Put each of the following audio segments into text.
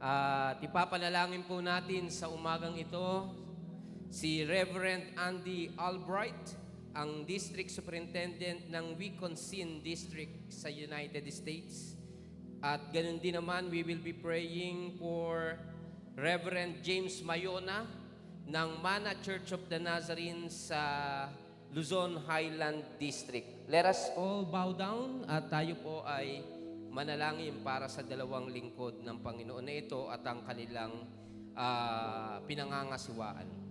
At ipapanalangin po natin sa umagang ito si Reverend Andy Albright, ang District Superintendent ng Wisconsin District sa United States. At ganun din naman, we will be praying for Reverend James Mayona ng Mana Church of the Nazarene sa Luzon Highland District. Let us all bow down at tayo po ay manalangin para sa dalawang lingkod ng Panginoon na ito at ang kanilang pinangangasiwaan.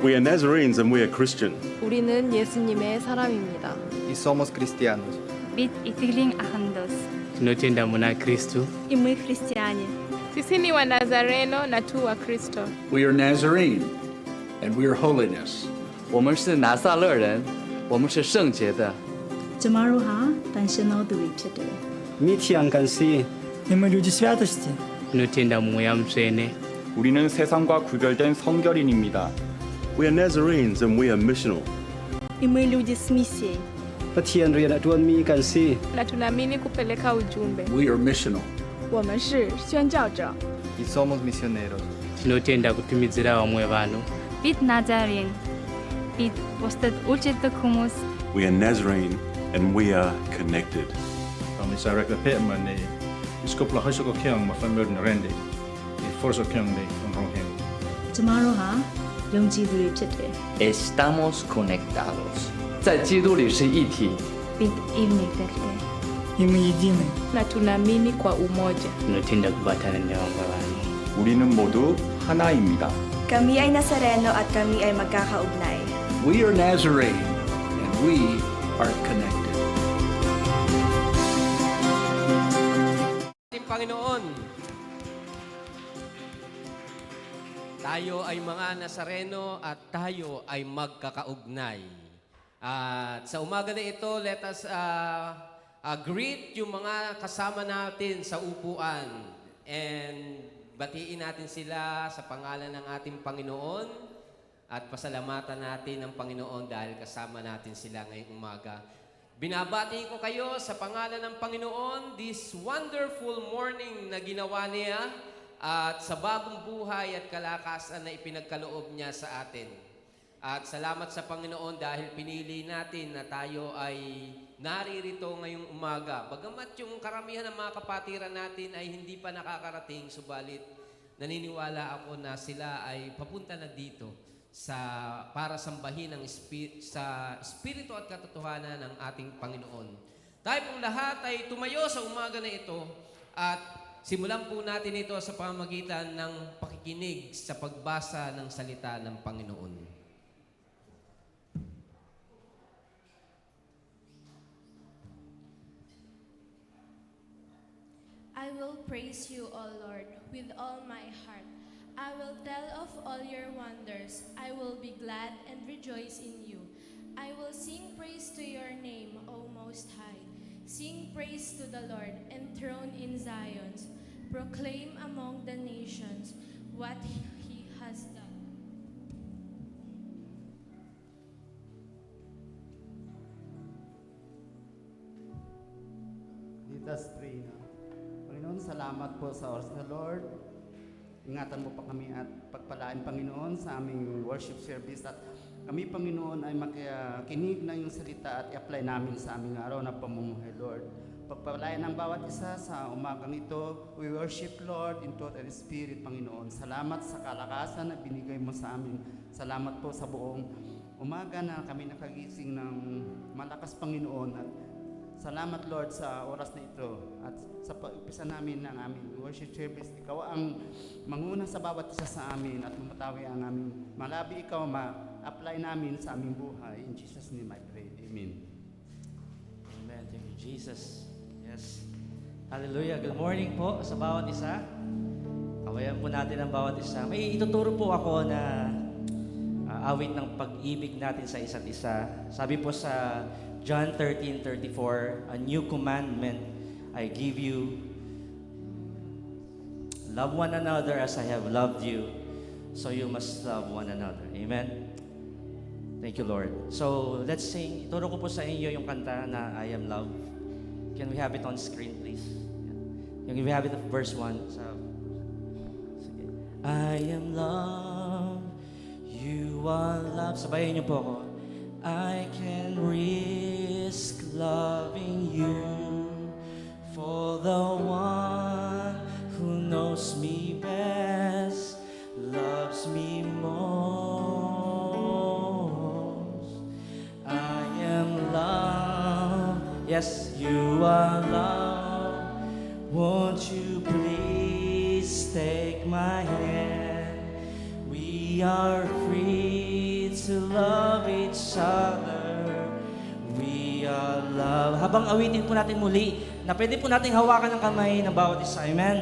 We are Nazarenes and we are Christian. 우리는 예수님의 사람입니다. Y somos cristianos. Bit itigling ahandos. Tunatenda mwana Kristo. Imwe Kristiani. Sisi ni wa Nazareno na tu wa Kristo. We are Nazarene, and we are holiness. 我们是拿撒勒人，我们是圣洁的。 Jamaruha tanshino duichete. 미티안간시 힘을 유지 святости. Tunatenda 모양새네. 우리는 세상과 구별된 성결인입니다. We are Nazarenes and we are missional. Imwe люди с миссией. patienrian atuanmi kansi Na tunaamini kupeleka ujumbe. We are missional. 我们是宣教者。 Y somos misioneros. Tunatenda kutumizira wamwe vano. Bit Nazarene. Bit posted ulchet kumus. We are Nazarene and we are connected. Kami sa rekapetman ni iskopla haso ko kiyang mafamil na rendi. I forso kiyang ni ang ronghen. ကျမတို့ဟာယုံကြည်သူတွေဖြစ်တယ် Estamos conectados. 在基督里是一体。 Big evening တက်တယ် na tunaamini kwa umoja. Tunatinda kubatana na mababani. 우리는 모두 하나입니다. Kami ay Nazareno at kami ay magkakaugnay. We are Nazarene, and we are connected. Ating Panginoon, tayo ay mga Nazareno at tayo ay magkakaugnay. At sa umaga na ito, let us greet yung mga kasama natin sa upuan and batiin natin sila sa pangalan ng ating Panginoon at pasalamatan natin ang Panginoon dahil kasama natin sila ngayong umaga. Binabati ko kayo sa pangalan ng Panginoon this wonderful morning na ginawa niya at sa bagong buhay at kalakasan na ipinagkaloob niya sa atin. At salamat sa Panginoon dahil pinili natin na tayo ay naririto ngayong umaga. Bagamat yung karamihan ng mga kapatiran natin ay hindi pa nakakarating, subalit naniniwala ako na sila ay papunta na dito para sambahin sa espiritu at katotohanan ng ating Panginoon. Tayo pong lahat ay tumayo sa umaga na ito at simulan po natin ito sa pamamagitan ng pakikinig sa pagbasa ng salita ng Panginoon. I will praise you, O Lord, with all my heart. I will tell of all your wonders. I will be glad and rejoice in you. I will sing praise to your name, O Most High. Sing praise to the Lord, enthroned in Zion. Proclaim among the nations what he has done. Litas 3 na. Panginoon, salamat po sa oras na Lord. Ingatan mo pa kami at pagpalain, Panginoon, sa aming worship service. At kami, Panginoon, ay makikinig na yung salita at i-apply namin sa aming araw na pamumuhay, Lord. Pagpalain ng bawat isa sa umagang ito. We worship, Lord, in thought and spirit, Panginoon. Salamat sa kalakasan na binigay mo sa amin. Salamat po sa buong umaga na kami nakagising ng malakas, Panginoon. At salamat, Lord, sa oras na ito at sa pag-umpisa namin ng aming worship service. Ikaw ang manguna sa bawat isa sa amin at mapatawi ang aming malabi. Ikaw ma-apply namin sa aming buhay. In Jesus' name I pray. Amen. Amen. Thank you, Jesus. Yes. Hallelujah. Good morning po sa bawat isa. Kawayan po natin ang bawat isa. May ituturo po ako na awit ng pag-ibig natin sa isa't isa. Sabi po sa John 13:34, a new commandment I give you. Love one another as I have loved you, so you must love one another. Amen? Thank you, Lord. So, let's sing. Ituro ko po sa inyo yung kanta na I Am Love. Can we have it on screen, please? Can we have it at verse 1? Sige. I am love, you are love. Sabayin niyo po ako. I can risk loving you for the one who knows me best, loves me most. I am love, yes, you are love. Won't you please take my hand? We are free to love each other. We are love. Habang awitin po natin muli, na pwede po natin hawakan ng kamay ng bawat isa. Amen?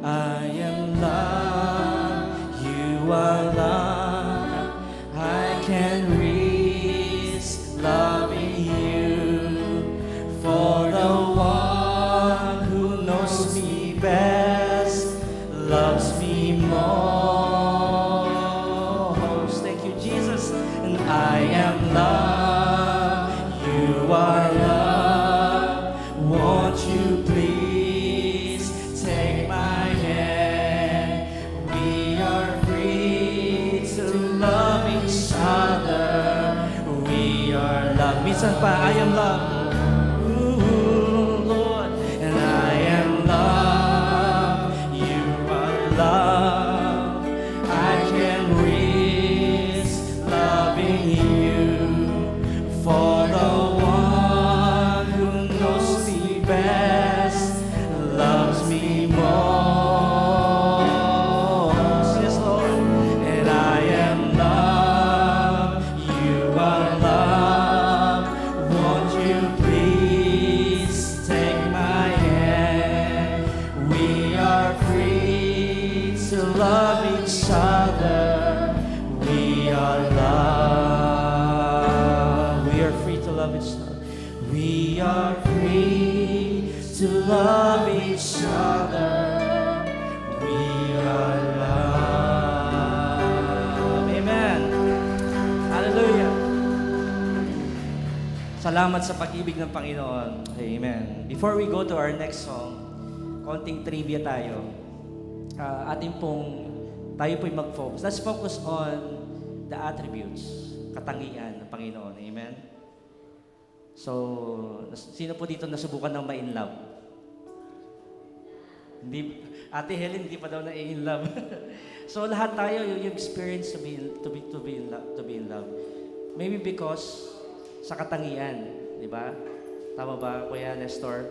I am love, you are love. I can risk loving you for the one who knows me best, loves me most. Thank you, Jesus. And I am love, you are love. Won't you please take my hand? We are free to love each other. We are love. Minsan pa, I am love. Ooh, Lord. And I am love, you are love. love each other. We are loved. We are free to love each other. We are free to love each other. We are loved. Amen. Hallelujah. Salamat sa pag-ibig ng Panginoon. Amen. Before we go to our next song, konting trivia tayo. Tayo po'y mag-focus. Let's focus on the attributes, katangian ng Panginoon. Amen? So, sino po dito nasubukan ng ma-in love? Hindi, Ate Helen, hindi pa daw na-in love. So, lahat tayo, you experience to be in love. Maybe because sa katangian, di ba? Tama ba, Kuya Nestor?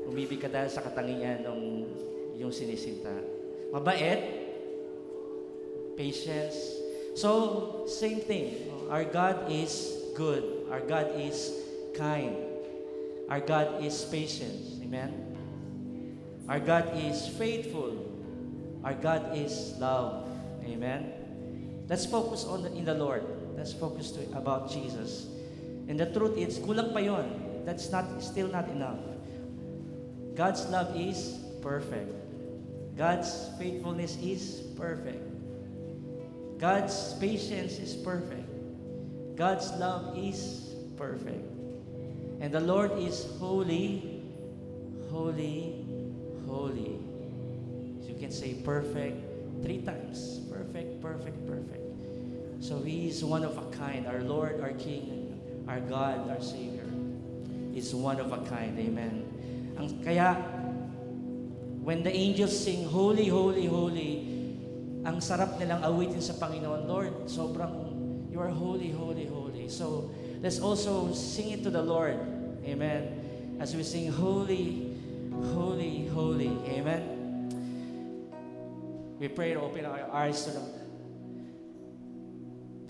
Umibig ka dahil sa katangian ng yung sinisinta. Mabait, patience. So, same thing. Our God is good. Our God is kind. Our God is patient. Amen? Our God is faithful. Our God is love. Amen? Let's focus in the Lord. Let's focus about Jesus. And the truth is, kulang pa yun. That's still not enough. God's love is perfect. God's faithfulness is perfect. God's patience is perfect. God's love is perfect. And the Lord is holy, holy, holy. So you can say perfect 3 times. Perfect, perfect, perfect. So He is one of a kind. Our Lord, our King, our God, our Savior is one of a kind. Amen. Kaya, when the angels sing, Holy, Holy, Holy, ang sarap nilang awitin sa Panginoon. Lord, you are holy, holy, holy. So, let's also sing it to the Lord. Amen. As we sing, Holy, Holy, Holy. Amen. We pray to open our eyes to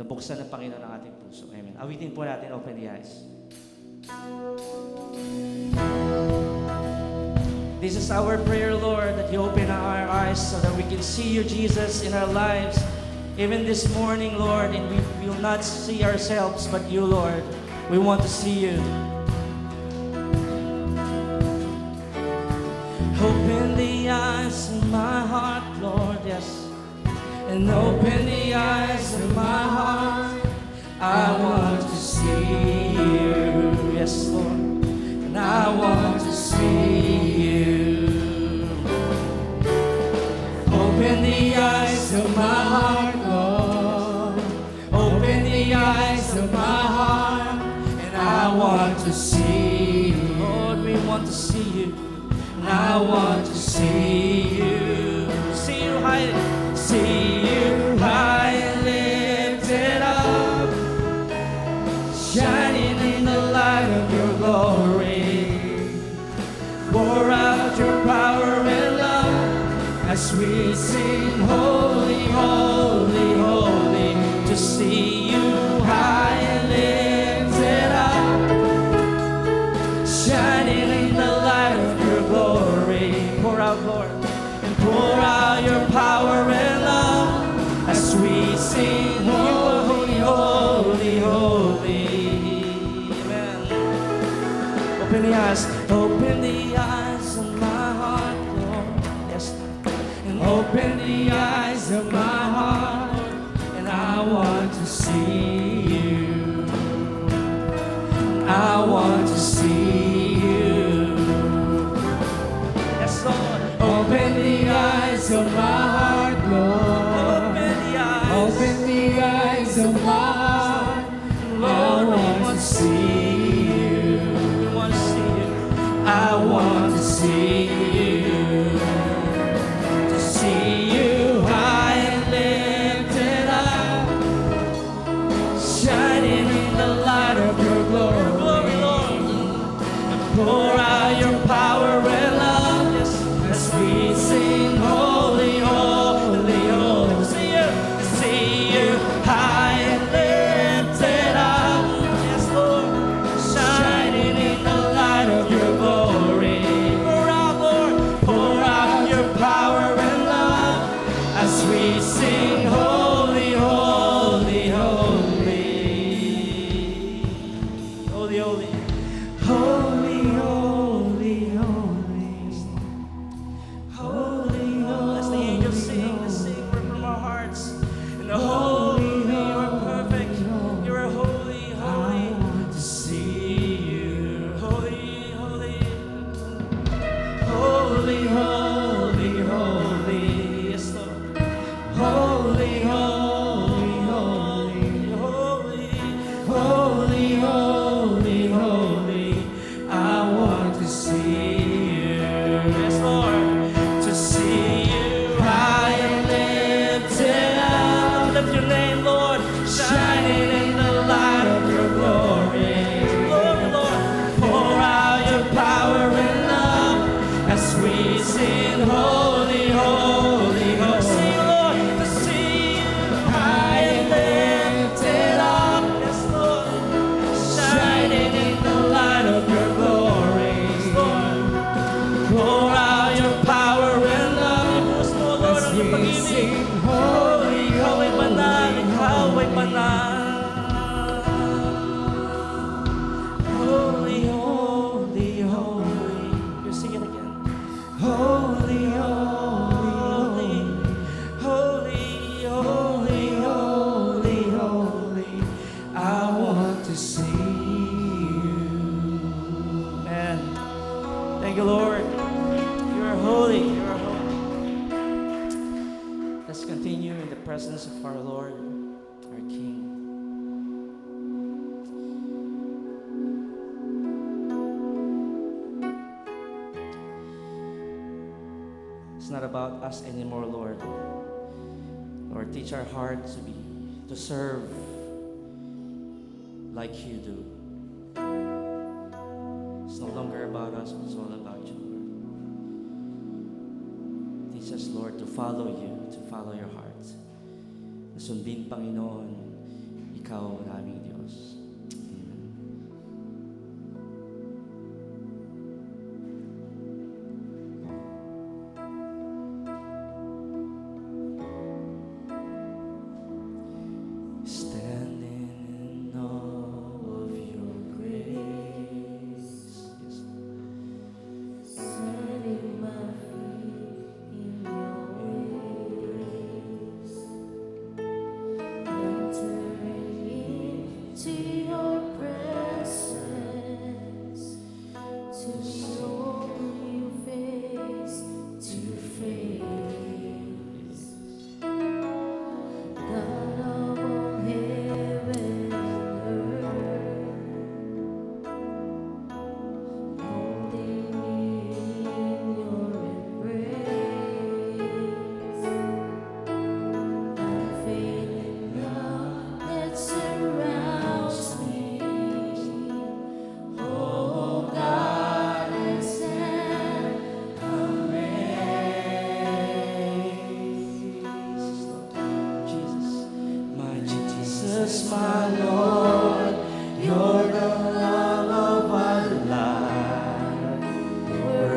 the buksan ng Panginoon ng ating puso. Amen. Awitin po natin, open the eyes. This is our prayer, Lord, that you open our eyes so that we can see you, Jesus, in our lives. Even this morning, Lord, and we will not see ourselves, but you, Lord. We want to see you. Open the eyes of my heart, Lord, yes. And open the eyes of my heart. I want to see you, yes, Lord. And I want to see you. Open the eyes of my heart, Lord. Open the eyes of my heart. And I want to see you. Lord, we want to see you. And I want to see you. See you high. See you high and lifted up, shining in the light of your glory. Pour out your power and love as we sing, Holy, Holy, Holy. To see you high and lifted up, shining in the light of your glory. Pour out, Lord, and pour out your power and as we sing, Holy, Holy, Holy. Amen. Open the eyes of my heart, Lord. Yes. And open the eyes of my heart, and I want to see you. I want to see you. Yes, Lord. Open the eyes of my heart, Lord. Open the eyes of my heart, Lord, I want to see you. I want to see you. To see you high and lifted up, shining in the light of your glory, Lord. And pour out your power and love, yes, as we sing, Holy, Holy. as we sing, holy, holy, holy. Holy, holy. Holy, holy, holy. Holy, holy. As the angels sing, let's sing from our hearts. And the holy, you are perfect. You are holy, holy. To see you, holy, holy. Holy, holy, holy. Yes, Lord. Holy, holy, holy, holy, holy, holy, holy. I want to see you. Yes, Lord. To see you high and lifted up. Lift your name, Lord. Shining in the light of your glory. Glory, Lord. Pour out your power and love as we sing, holy, holy, holy. Sing, Lord, to see you high and lifted up. Yes, Lord. Shining in the light of your glory. Yes, Lord. Pour out your power and love. Yes, Lord, Lord, ang iyong pag-ibig. Holy, ikaw ay banal, ikaw ay banal. Holy, holy, holy. You sing it again. Holy, holy, holy, holy, holy, holy. I want to see you. Amen. Thank you, Lord. You are holy. You are holy. Let's continue in the presence of our Lord, our King. It's not about us anymore, Lord. Lord, teach our hearts to serve like you do. It's no longer about us, but it's all about you, Lord. Teach us, Lord, to follow you, to follow your heart. Na sundin, Panginoon, ikaw ang aming Diyos. Amen. Standing in awe of your grace. Yes. Setting my feet in your ways, entering into your presence, to know you face to face. God of all heaven and earth, holding me in your embrace. Unfading love that surrounds me. Oh God, I stand amazed. Jesus, my Jesus, my Lord, you're the love of my life.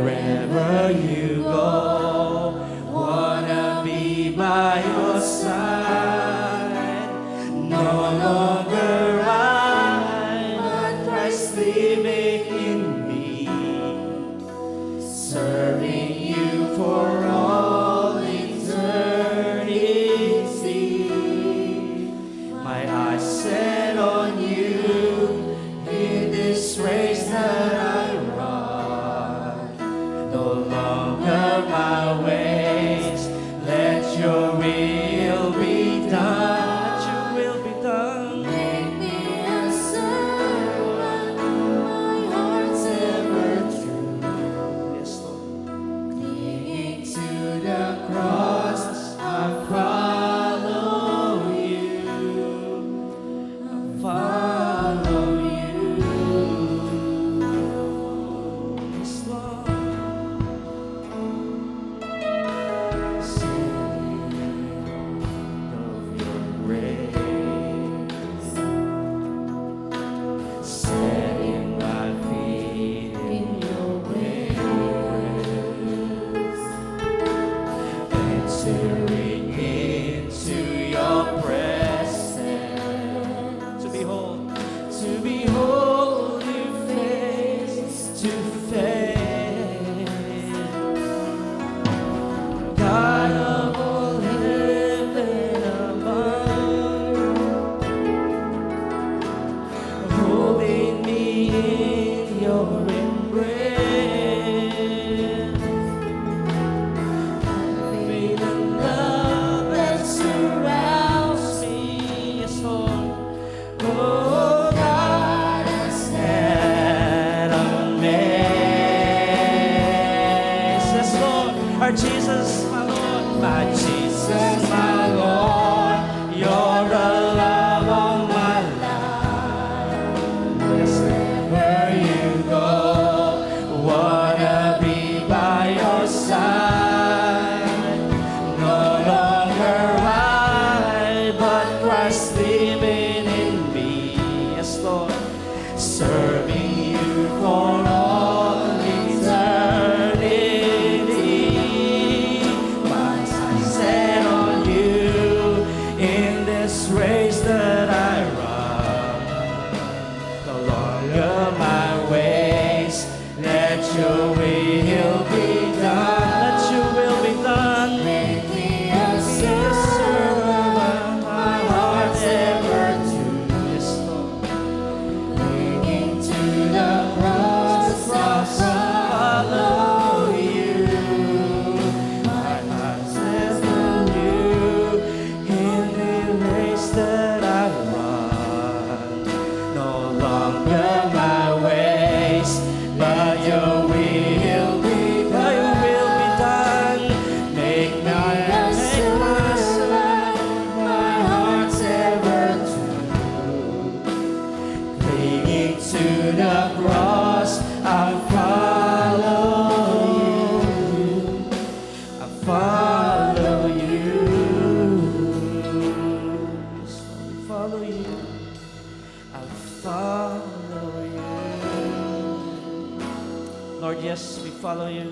Wherever you go, wanna be by your side. No longer I, but Christ living in me, serving you for all eternity. My eyes set on you in this race that I run. No longer my ways, let your will be done. Let your will be done. Make me a servant, my heart's ever true. Yes, Lord. Clinging To the cross, I follow you. Follow you. Yes, Lord. Entering Lord, yes, we follow you.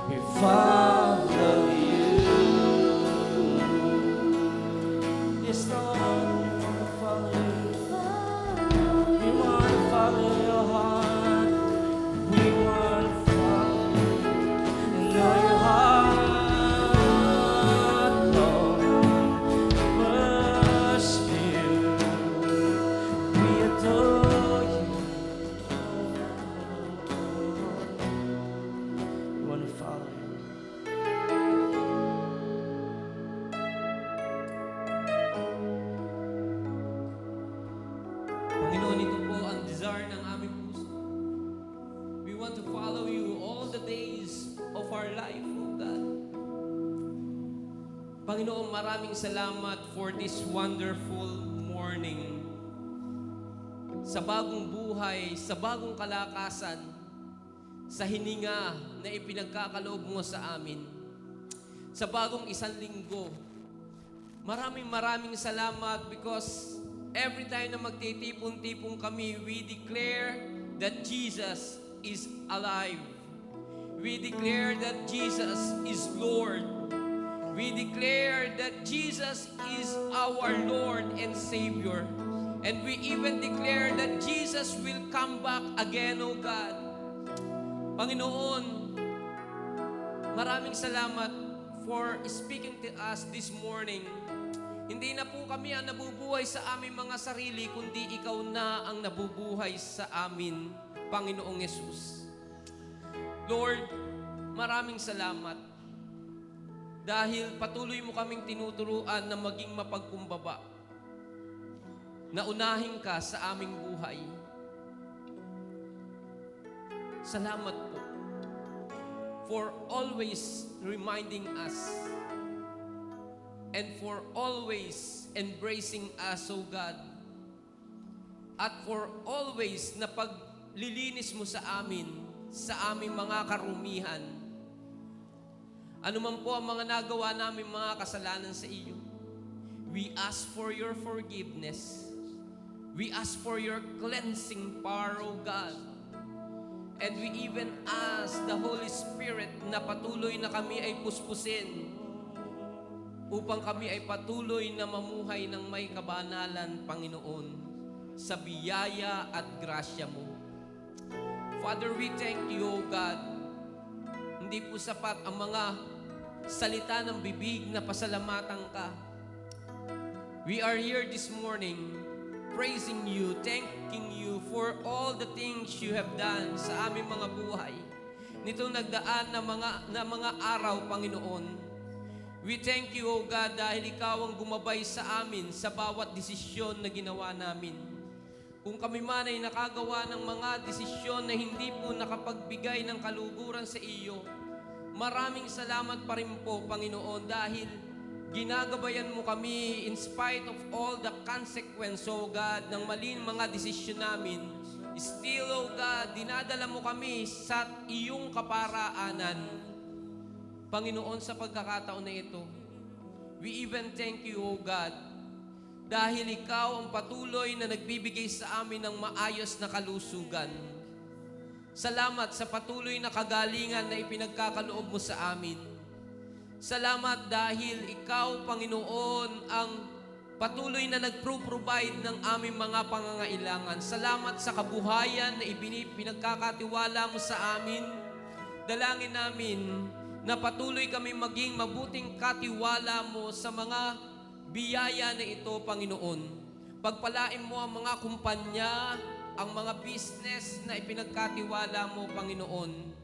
We follow you. Yes, Lord, we want to follow you. We want to follow your heart. We want to follow you. And know your heart, Lord. Worship you. We adore you. We want to follow you. Panginoon, ito po ang desire ng aming puso. We want to follow you all the days of our life, O God. Panginoon, maraming salamat for this wonderful morning. Sa bagong buhay, sa bagong kalakasan, sa hininga na ipinagkakaloob mo sa amin. Sa bagong isang linggo, maraming salamat because every time na magtitipon-tipon kami, we declare that Jesus is alive. We declare that Jesus is Lord. We declare that Jesus is our Lord and Savior. And we even declare that Jesus will come back again, O God. Panginoon, maraming salamat for speaking to us this morning. Hindi na po kami ang nabubuhay sa aming mga sarili, kundi ikaw na ang nabubuhay sa amin, Panginoong Yesus. Lord, maraming salamat dahil patuloy mo kaming tinuturuan na maging mapagkumbaba. Naunahin ka sa aming buhay. Salamat po for always reminding us and for always embracing us, O God. At for always na paglilinis mo sa amin, sa aming mga karumihan. Ano man po ang mga nagawa namin mga kasalanan sa iyo, we ask for your forgiveness. We ask for your cleansing power, O God. And we even ask the Holy Spirit na patuloy na kami ay puspusin upang kami ay patuloy na mamuhay ng may kabanalan, Panginoon, sa biyaya at grasya mo. Father, we thank you, O God. Hindi po sapat ang mga salita ng bibig na pasalamatan ka. We are here this morning praising you, thanking you for all the things you have done sa aming mga buhay. Nitong nagdaan na mga araw, Panginoon, we thank you, O God, dahil ikaw ang gumabay sa amin sa bawat desisyon na ginawa namin. Kung kami man ay nakagawa ng mga desisyon na hindi po nakapagbigay ng kaluguran sa iyo, maraming salamat pa rin po, Panginoon, dahil ginagabayan mo kami in spite of all the consequence, O God, ng maling mga desisyon namin. Still, O God, dinadala mo kami sa iyong kaparaanan. Panginoon, sa pagkakataon na ito, we even thank you, O God, dahil ikaw ang patuloy na nagbibigay sa amin ng maayos na kalusugan. Salamat sa patuloy na kagalingan na ipinagkakaloob mo sa amin. Salamat dahil ikaw, Panginoon, ang patuloy na nagpro-provide ng aming mga pangangailangan. Salamat sa kabuhayan na pinagkakatiwala mo sa amin. Dalangin namin na patuloy kami maging mabuting katiwala mo sa mga biyaya na ito, Panginoon. Pagpalain mo ang mga kumpanya, ang mga business na ipinagkatiwala mo, Panginoon.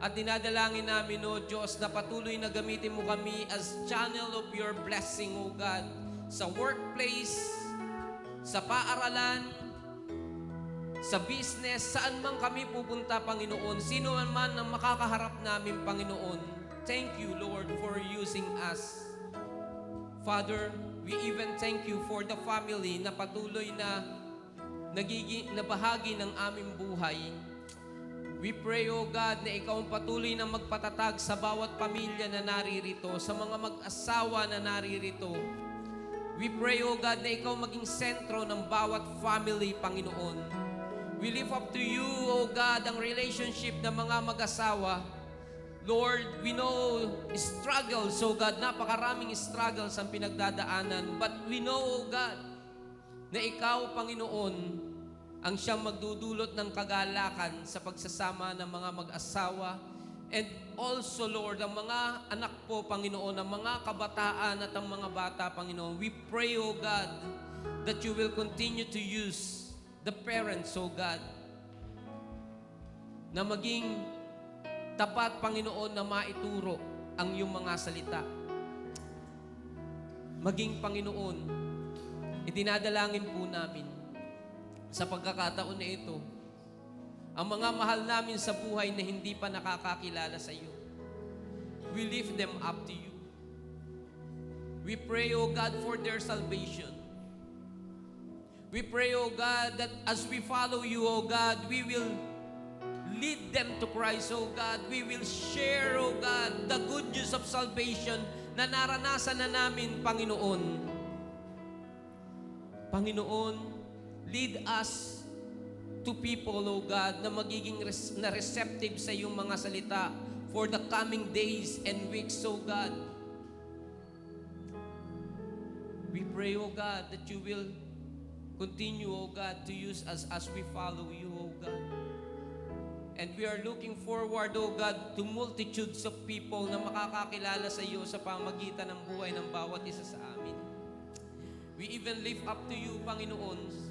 At dinadalangin namin, O Diyos, na patuloy na gamitin mo kami as channel of your blessing, O God, sa workplace, sa paaralan, sa business, saan man kami pupunta, Panginoon, sino man ang makakaharap namin, Panginoon. Thank you, Lord, for using us. Father, we even thank you for the family na patuloy na nagiging na bahagi ng aming buhay. We pray, O God, na ikaw ang patuloy na magpatatag sa bawat pamilya na naririto, sa mga mag-asawa na naririto. We pray, O God, na ikaw maging sentro ng bawat family, Panginoon. We lift up to you, O God, ang relationship ng mga mag-asawa. Lord, we know struggles, O God, napakaraming struggles ang pinagdadaanan. But we know, O God, na Ikaw, Panginoon, ang siyang magdudulot ng kagalakan sa pagsasama ng mga mag-asawa. And also, Lord, ang mga anak po, Panginoon, ang mga kabataan at ang mga bata, Panginoon, we pray, O God, that you will continue to use the parents, O God, na maging tapat, Panginoon, na maituro ang iyong mga salita. Maging, Panginoon, idinadalangin po namin sa pagkakataon na ito, ang mga mahal namin sa buhay na hindi pa nakakakilala sa iyo. We lift them up to you. We pray, O God, for their salvation. We pray, O God, that as we follow you, O God, we will lead them to Christ, O God. We will share, O God, the good news of salvation na naranasan na namin, Panginoon. Panginoon, lead us to people, O God, na magiging receptive sa iyong mga salita for the coming days and weeks, O God. We pray, O God, that you will continue, O God, to use us as we follow you, O God. And we are looking forward, O God, to multitudes of people na makakakilala sa iyo sa pamagitan ng buhay ng bawat isa sa amin. We even lift up to you, Panginoon,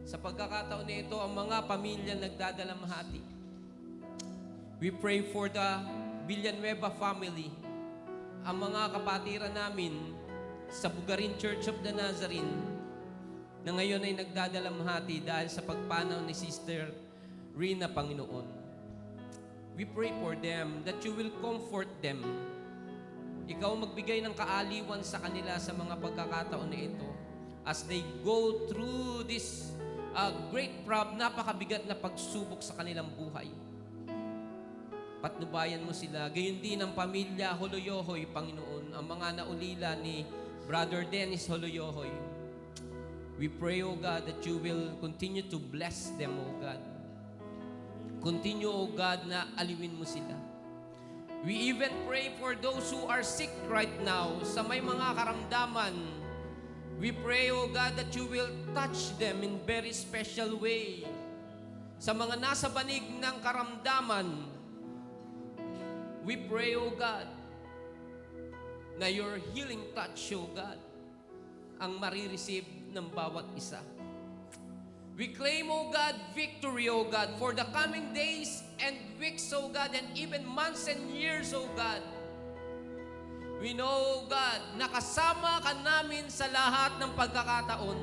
sa pagkakataon na ito, ang mga pamilya nagdadalamhati. We pray for the Villanueva family, ang mga kapatiran namin sa Bugarin Church of the Nazarene na ngayon ay nagdadalamhati dahil sa pagpanaw ni Sister Rina, Panginoon. We pray for them that you will comfort them. Ikaw magbigay ng kaaliwan sa kanila sa mga pagkakataon na ito as they go through this great problem, napakabigat na pagsubok sa kanilang buhay. Patnubayan mo sila. Gayon din ang pamilya Holoyohoy, Panginoon, ang mga naulila ni Brother Dennis Holoyohoy. We pray, O God, that you will continue to bless them, O God. Continue, O God, na aliwin mo sila. We even pray for those who are sick right now, sa may mga karamdaman. We pray, O God, that you will touch them in very special way. Sa mga nasa banig ng karamdaman, we pray, O God, na your healing touch, O God, ang marireceive ng bawat isa. We claim, O God, victory, O God, for the coming days and weeks, O God, and even months and years, O God. We know, O God, nakasama ka namin sa lahat ng pagkakataon.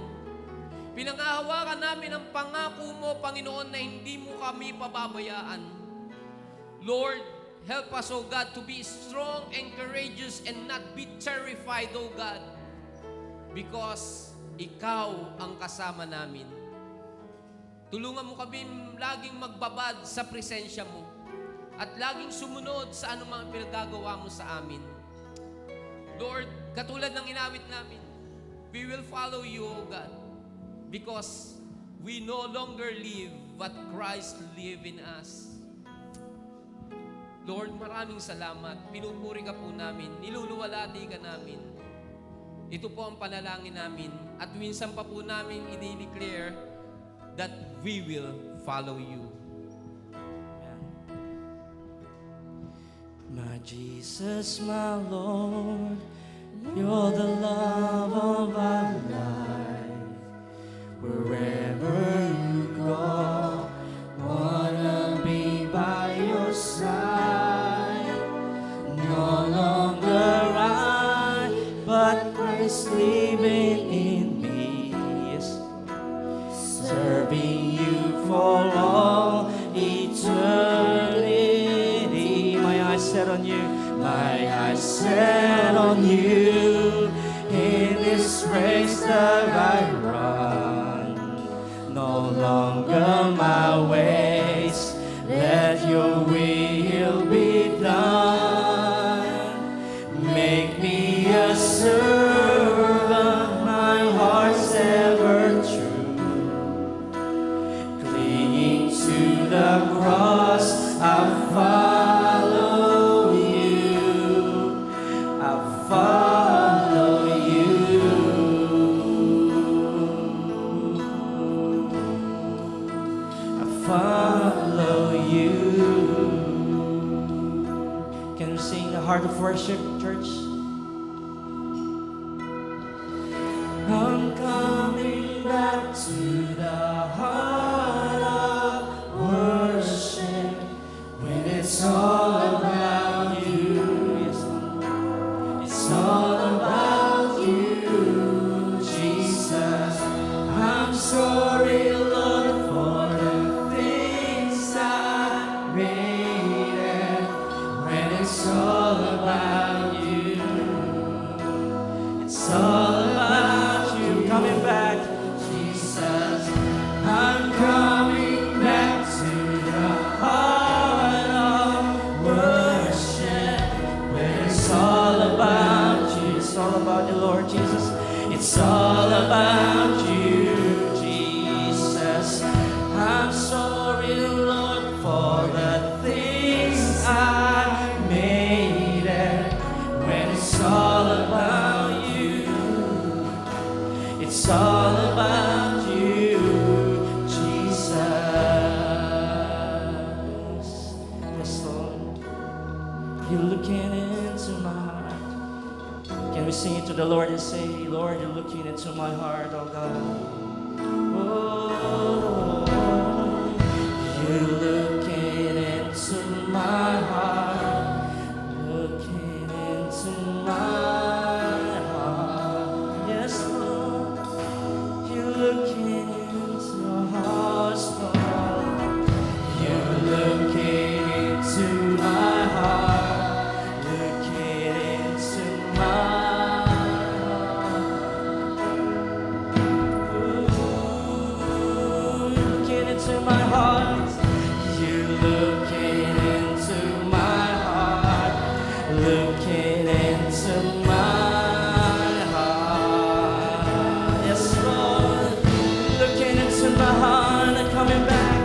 Pinangahawakan namin ang pangako mo, Panginoon, na hindi mo kami pababayaan. Lord, help us, O God, to be strong and courageous and not be terrified, O God, because Ikaw ang kasama namin. Tulungan mo kami laging magbabad sa presensya mo at laging sumunod sa anumang pinagagawa mo sa amin. Lord, katulad ng inawit namin, we will follow you, O God, because we no longer live, but Christ live in us. Lord, maraming salamat. Pinupuri ka po namin. Niluluwalhati ka namin. Ito po ang panalangin namin. At minsan pa po namin i-declare that we will follow you. My Jesus, my Lord, you're the love of our life. Wherever you go, wanna be by your side. No longer I, but Christ living in me. Yes. Serving you for all eternity. My eyes set on you. My eyes set on you. In this race that I run, no longer my ways. Let your will be done. Make me a servant, my heart's ever true. sing the heart of worship, church? I'm coming back to the heart of worship when it's all about you. Yes, Lord. It's all about you, Jesus. I'm sorry, Lord, for the things I made, and when it's all about you, it's all about you. Coming back, Jesus. I'm coming back to the heart of worship, where it's all about you. It's all about you, Lord Jesus. It's all about you, Jesus. I'm sorry, Lord, for the things I made, and when it's all about you, it's all about you, Jesus. Yes, Lord. You're looking into my heart. Can we sing it to the Lord and say, Lord, you're looking into my heart, oh God. Oh, you're looking into my heart, looking into my heart. Yes, Lord, you're looking into our hearts, Lord. You're looking into my heart, looking into my looking into my heart. You're looking into my heart, looking into my heart. Yes, Lord, looking into my heart and coming back.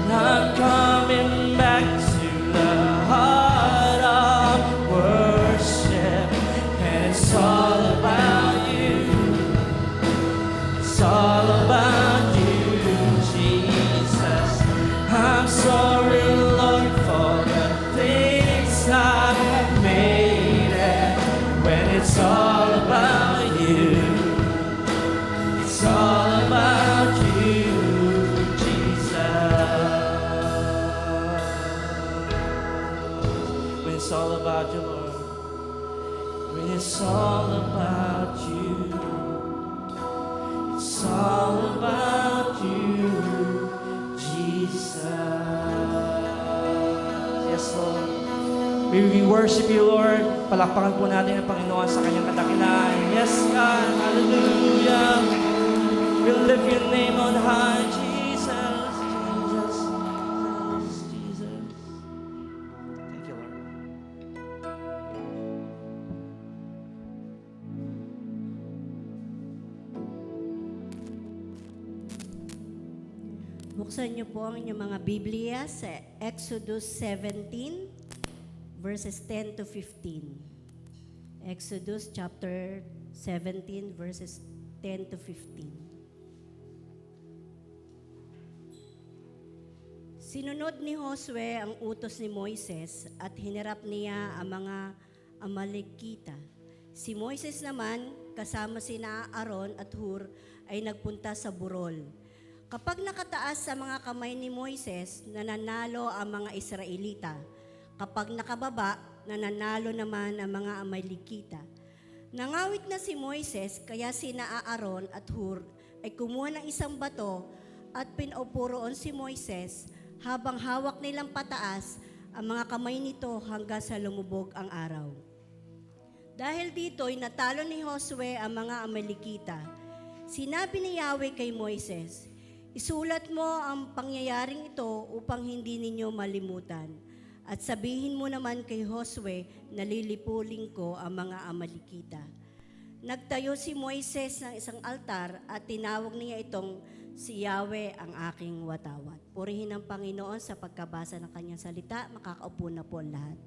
I'm coming back to the heart of worship, and it's all about you. It's all about you, Jesus. I'm sorry, Lord, for the things I made, and when it's all about you, it's all about you, Jesus. When it's all about you, Lord, when it's all about you, it's all about you, Jesus. Yes, Lord. We worship you, Lord. Palakpakan po natin ang Panginoon sa kanyang kadakilaan. Yes, God. Hallelujah. We lift your name on high, Jesus. Jesus. Jesus. Jesus. Thank you, Lord. Buksan niyo po ang inyong mga Biblia sa Exodus 17, verses 10 to 15. Exodus chapter 17, verses 10 to 15. Sinunod ni Josue ang utos ni Moises at hinirap niya ang mga Amalekita. Si Moises naman, kasama sina Aaron at Hur, ay nagpunta sa Burol. Kapag nakataas sa mga kamay ni Moises, nananalo ang mga Israelita. Kapag nakababa, nananalo naman ang mga Amalekita. Nangawit na si Moises, kaya sina Aaron at Hur ay kumuha ng isang bato at pinaupuroon si Moises habang hawak nilang pataas ang mga kamay nito hanggang sa lumubog ang araw. Dahil dito'y natalo ni Josue ang mga Amalekita. Sinabi ni Yahweh kay Moises, isulat mo ang pangyayaring ito upang hindi ninyo malimutan. At sabihin mo naman kay Josue na lilipulin ko ang mga Amalekita. Nagtayo si Moises ng isang altar at tinawag niya itong si Yahweh ang aking watawat. Purihin ang Panginoon sa pagkabasa ng kanyang salita. Makakaupo na po lahat.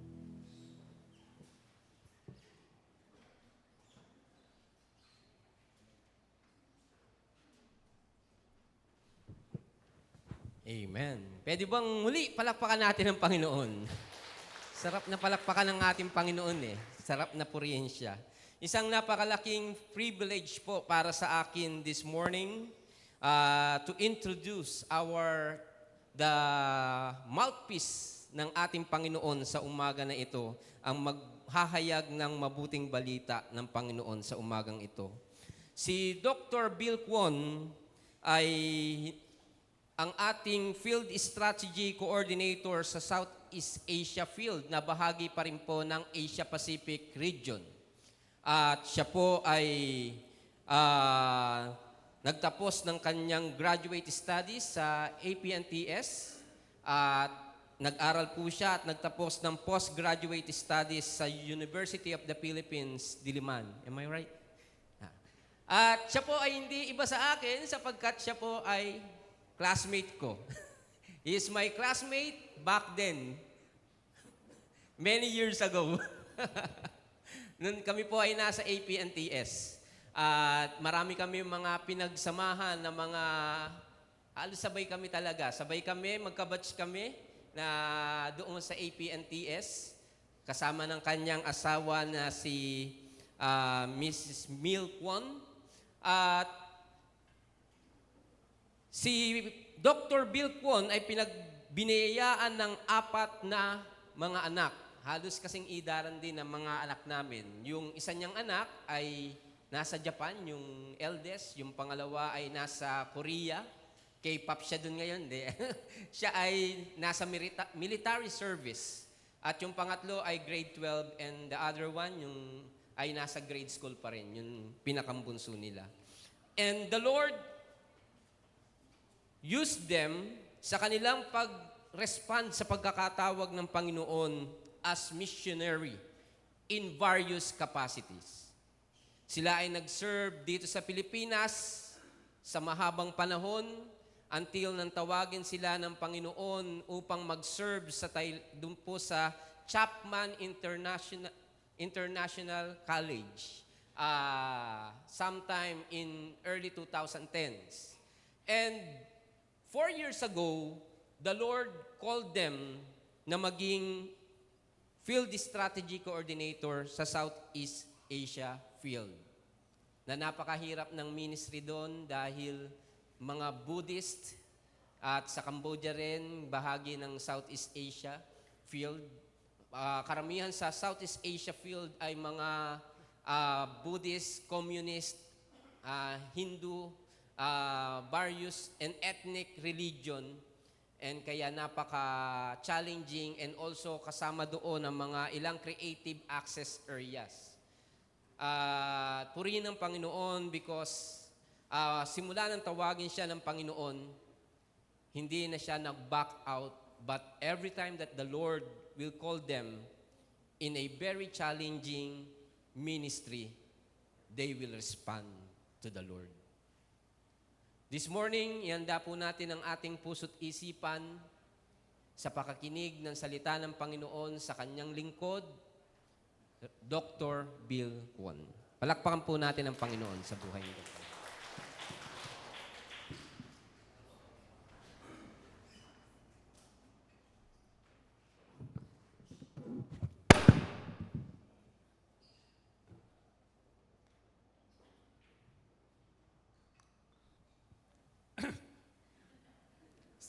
Amen. Pwede bang muli palakpakan natin ang Panginoon? Sarap na palakpakan ng ating Panginoon eh. Sarap na purihin siya. Isang napakalaking privilege po para sa akin this morning to introduce the mouthpiece ng ating Panginoon sa umaga na ito, ang maghahayag ng mabuting balita ng Panginoon sa umagang ito. Si Dr. Bill Kwon ay ang ating Field Strategy Coordinator sa Southeast Asia Field na bahagi pa rin po ng Asia Pacific Region. At siya po ay nagtapos ng kanyang graduate studies sa APNTS at nag-aral po siya at nagtapos ng postgraduate studies sa University of the Philippines, Diliman. Am I right? At siya po ay hindi iba sa akin sapagkat siya po ay classmate ko. He is my classmate back then, many years ago. Noon kami po ay nasa APNTS. At marami kami mga pinagsamahan na mga, sabay kami talaga. Sabay kami, magkabatch kami na doon sa APNTS. Kasama ng kanyang asawa na si Mrs. Mil Kwon. At si Dr. Bill Kwon ay pinagbinayaan ng 4 na mga anak. Halos kasing idaran din ng mga anak namin. Yung isa niyang anak ay nasa Japan, yung eldest. Yung pangalawa ay nasa Korea. K-pop siya dun ngayon. Siya ay nasa military service. At yung pangatlo ay grade 12 and the other one yung ay nasa grade school pa rin. Yung pinakambunso nila. And the Lord used them sa kanilang pag-respond sa pagkakatawag ng Panginoon as missionary in various capacities. Sila ay nag-serve dito sa Pilipinas sa mahabang panahon until nang tawagin sila ng Panginoon upang mag-serve doon po sa Chapman International College sometime in early 2010s. And 4 years ago, the Lord called them na maging Field Strategy Coordinator sa Southeast Asia Field. Na napakahirap ng ministry doon dahil mga Buddhist at sa Cambodia rin, bahagi ng Southeast Asia Field. Karamihan sa Southeast Asia Field ay mga Buddhist, Communist, Hindu, various and ethnic religion. And kaya napaka-challenging and also kasama doon ang mga ilang creative access areas. Purihin ng Panginoon because simula nang tawagin siya ng Panginoon, hindi na siya nag-back out. But every time that the Lord will call them in a very challenging ministry, they will respond to the Lord. This morning, ihanda po natin ang ating puso't isipan sa pakakinig ng salita ng Panginoon sa kanyang lingkod, Dr. Bill Kwon. Palakpakan po natin ang Panginoon sa buhay ni Dr.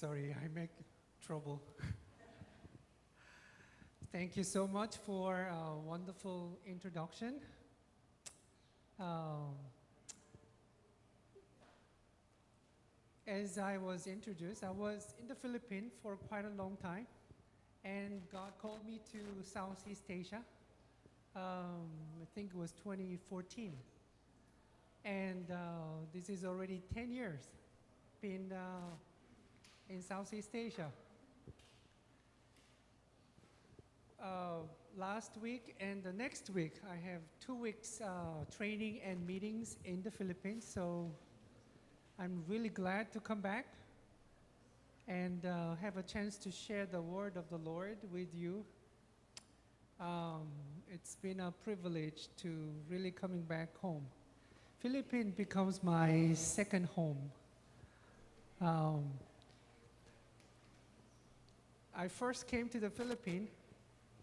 Sorry, I make trouble. Thank you so much for a wonderful introduction. As I was introduced, I was in the Philippines for quite a long time, and God called me to Southeast Asia. I think it was 2014. And this is already 10 years been in Southeast Asia. Last week and the next week, I have 2 weeks training and meetings in the Philippines, so I'm really glad to come back and have a chance to share the word of the Lord with you. It's been a privilege to really coming back home. Philippines becomes my second home. I first came to the Philippines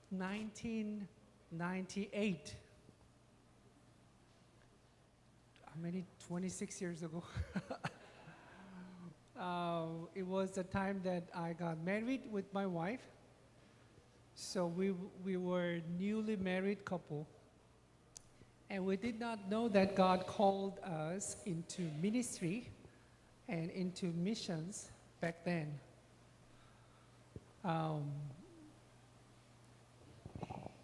1998. How many? 26 years ago. It was the time that I got married with my wife. So we were newly married couple. And we did not know that God called us into ministry and into missions back then. The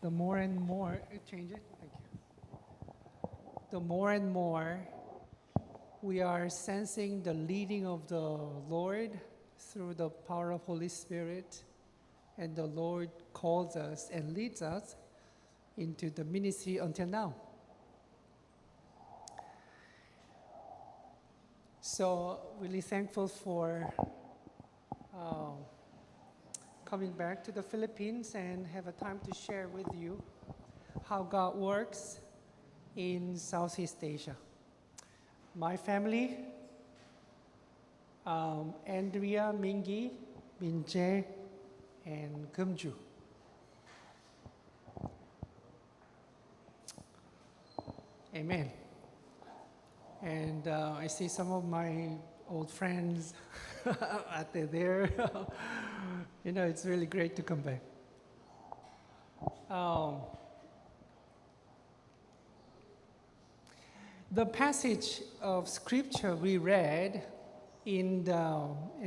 more and more, change it, thank you. The more and more we are sensing the leading of the Lord through the power of Holy Spirit, and the Lord calls us and leads us into the ministry until now. So really thankful for coming back to the Philippines and have a time to share with you how God works in Southeast Asia. My family, Andrea, Mingi, Minje, and Kumju. Amen. And I see some of my old friends out there. You know, it's really great to come back. The passage of scripture we read in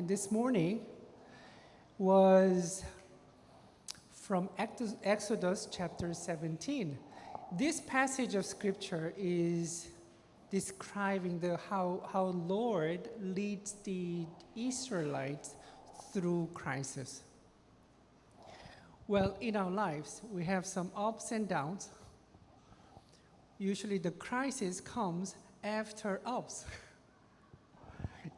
this morning was from Exodus chapter 17. This passage of scripture is describing how Lord leads the Israelites through crisis. Well, in our lives, we have some ups and downs. Usually the crisis comes after ups.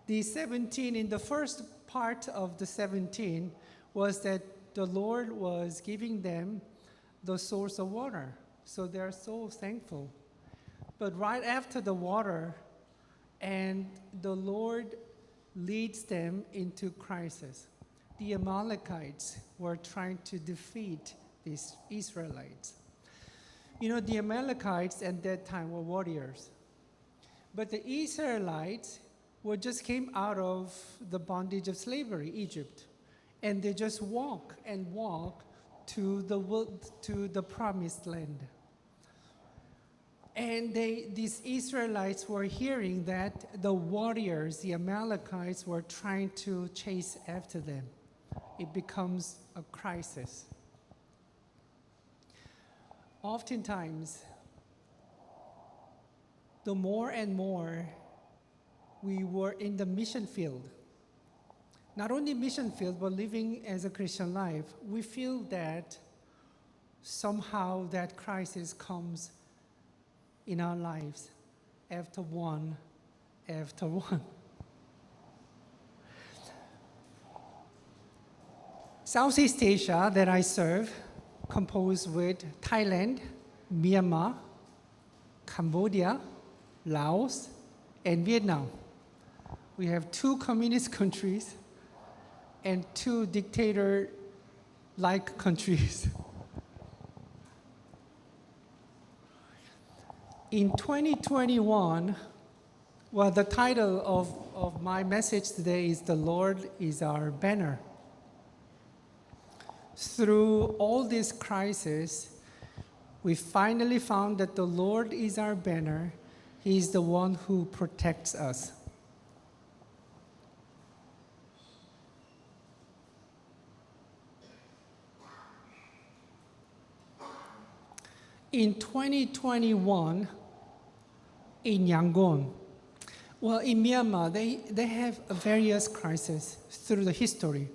The 17, in the first part of the 17, was that the Lord was giving them the source of water. So they're so thankful. But right after the water, and the Lord leads them into crisis. The Amalekites were trying to defeat these Israelites. You know, the Amalekites at that time were warriors. But the Israelites just came out of the bondage of slavery, Egypt. And they just walk to the promised land. And these Israelites were hearing that the warriors, the Amalekites, were trying to chase after them. It becomes a crisis. Oftentimes, the more and more we were in the mission field, not only mission field, but living as a Christian life, we feel that somehow that crisis comes in our lives after one. Southeast Asia that I serve, composed with Thailand, Myanmar, Cambodia, Laos, and Vietnam. We have 2 communist countries and 2 dictator-like countries. In 2021, well, the title of my message today is "The Lord is Our Banner." Through all this crisis, we finally found that the Lord is our banner. He is the one who protects us. In 2021, in Yangon, well, in Myanmar, they have various crises through the history.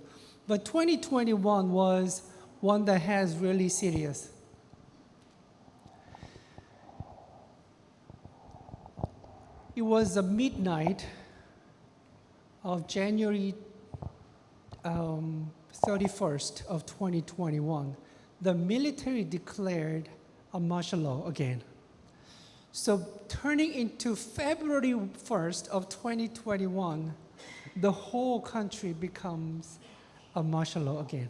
But 2021 was one that has really serious. It was the midnight of January 31st of 2021. The military declared a martial law again. So turning into February 1st of 2021, the whole country becomes a martial law again.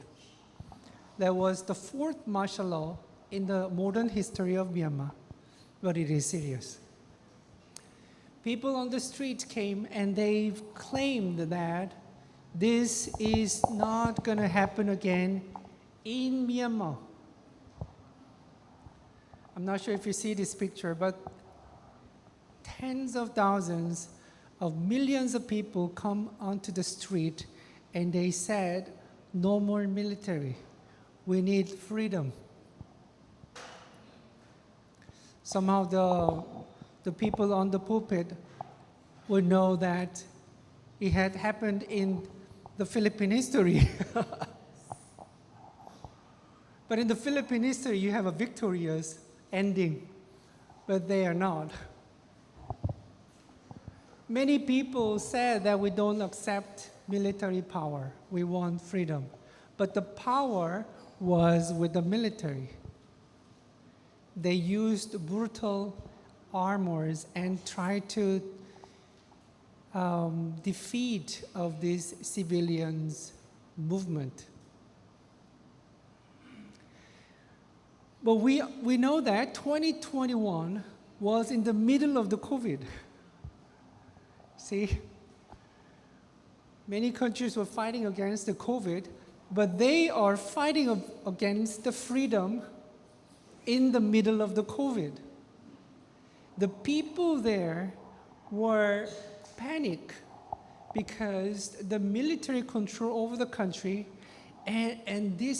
that was the fourth martial law in the modern history of Myanmar, but it is serious. People on the street came and they claimed that this is not going to happen again in Myanmar. I'm not sure if you see this picture, but tens of thousands of millions of people come onto the street and they said, no more military. We need freedom. Somehow the people on the pulpit would know that it had happened in the Philippine history. But in the Philippine history, you have a victorious ending, but they are not. Many people said that we don't accept military power. We want freedom. But the power was with the military. They used brutal armors and tried to defeat of this civilians movement. But we know that 2021 was in the middle of the COVID. See, many countries were fighting against the COVID, but they are fighting against the freedom in the middle of the COVID. The people there were panicked because the military control over the country and the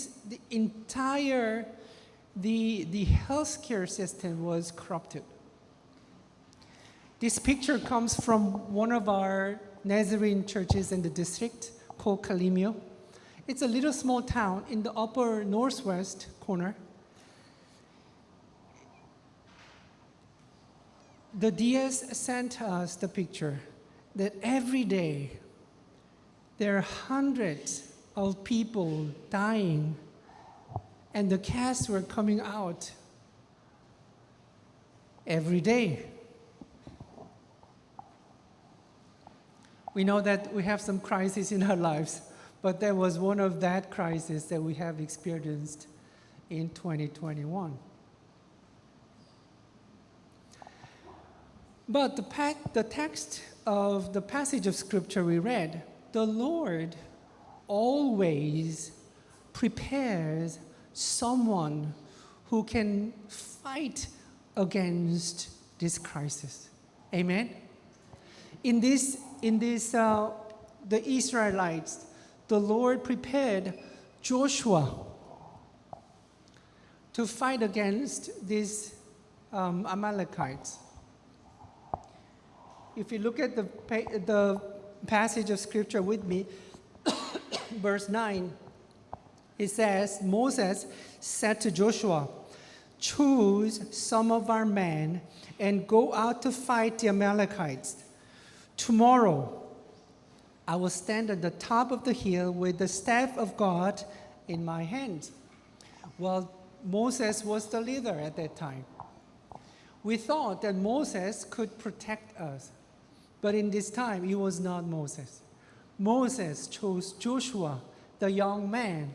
entire healthcare system was corrupted. This picture comes from one of our Nazarene churches in the district called Kalimio. It's a little small town in the upper northwest corner. The DS sent us the picture that every day there are hundreds of people dying and the casts were coming out every day. We know that we have some crises in our lives, but there was one of that crisis that we have experienced in 2021. But the text of the passage of scripture we read, the Lord always prepares someone who can fight against this crisis. Amen? In this, the Israelites, the Lord prepared Joshua to fight against these Amalekites. If you look at the passage of scripture with me, verse 9, it says, Moses said to Joshua, "Choose some of our men and go out to fight the Amalekites. Tomorrow, I will stand at the top of the hill with the staff of God in my hand." Well, Moses was the leader at that time. We thought that Moses could protect us, but in this time, it was not Moses. Moses chose Joshua, the young man,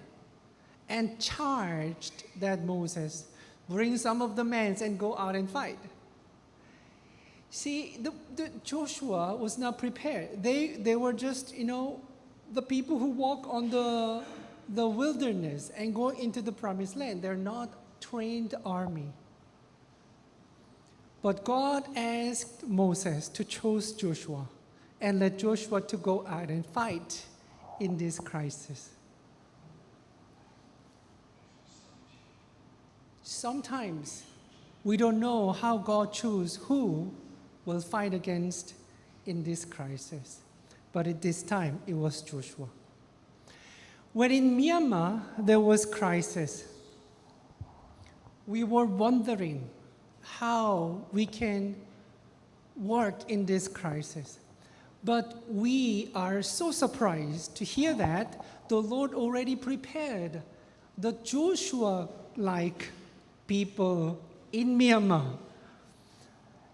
and charged that Moses bring some of the men and go out and fight. See, the Joshua was not prepared. They were just, the people who walk on the wilderness and go into the promised land. They're not trained army. But God asked Moses to choose Joshua and let Joshua to go out and fight in this crisis. Sometimes we don't know how God chooses who will fight against in this crisis. But at this time, it was Joshua. When in Myanmar, there was crisis, we were wondering how we can work in this crisis. But we are so surprised to hear that the Lord already prepared the Joshua-like people in Myanmar.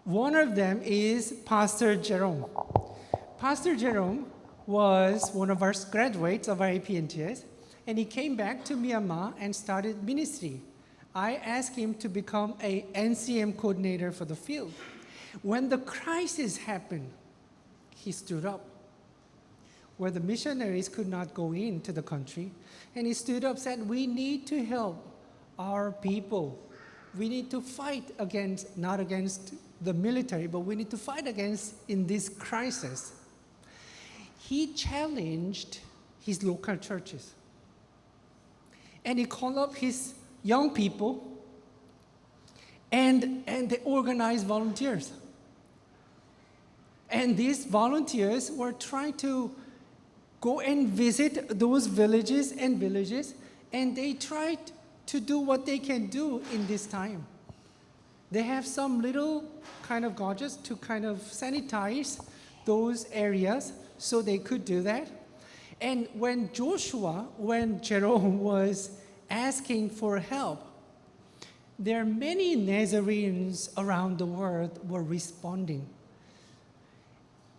One of them is Pastor Jerome. Pastor Jerome was one of our graduates of our APNTS. and he came back to Myanmar and started ministry. I asked him to become a NCM coordinator for the field. When the crisis happened, he stood up. Where the missionaries could not go into the country, and he stood up, said, we need to help our people. We need to fight against, not against the military, but we need to fight against in this crisis. He challenged his local churches. And he called up his young people, and they organized volunteers. And these volunteers were trying to go and visit those villages, and they tried to do what they can do in this time. They have some little kind of gadgets to kind of sanitize those areas, so they could do that. And when Jerome was asking for help, there are many Nazarenes around the world were responding.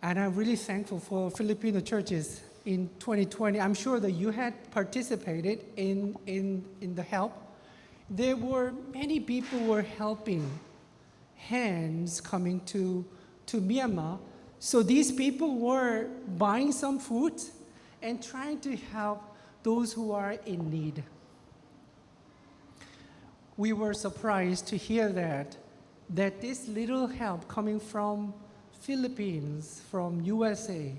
And I'm really thankful for Filipino churches in 2020. I'm sure that you had participated in the help. There were many people were helping hands coming to Myanmar. So these people were buying some food and trying to help those who are in need. We were surprised to hear that this little help coming from Philippines, from USA,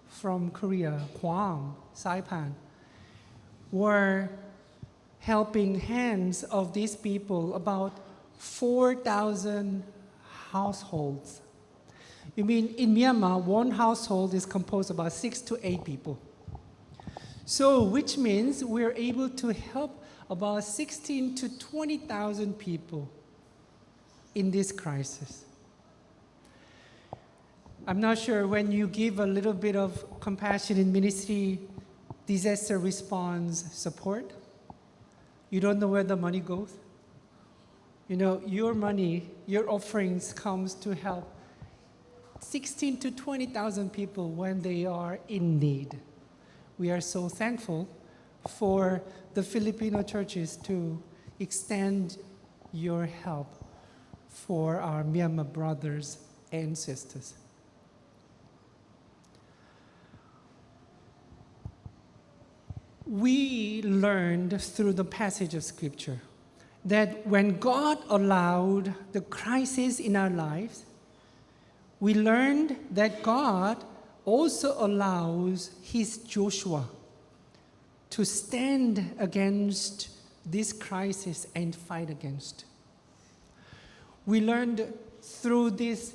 from Korea, Guam, Saipan, were helping hands of these people, about 4,000 households. You mean in Myanmar, one household is composed of about 6 to 8 people. So, which means we're able to help about 16 to 20,000 people in this crisis. I'm not sure when you give a little bit of compassion in ministry, disaster response support, you don't know where the money goes. You know, your money, your offerings comes to help 16 to 20,000 people when they are in need. We are so thankful for the Filipino churches to extend your help for our Myanmar brothers and sisters. We learned through the passage of Scripture that when God allowed the crisis in our lives, we learned that God also allows his Joshua to stand against this crisis and fight against. We learned through this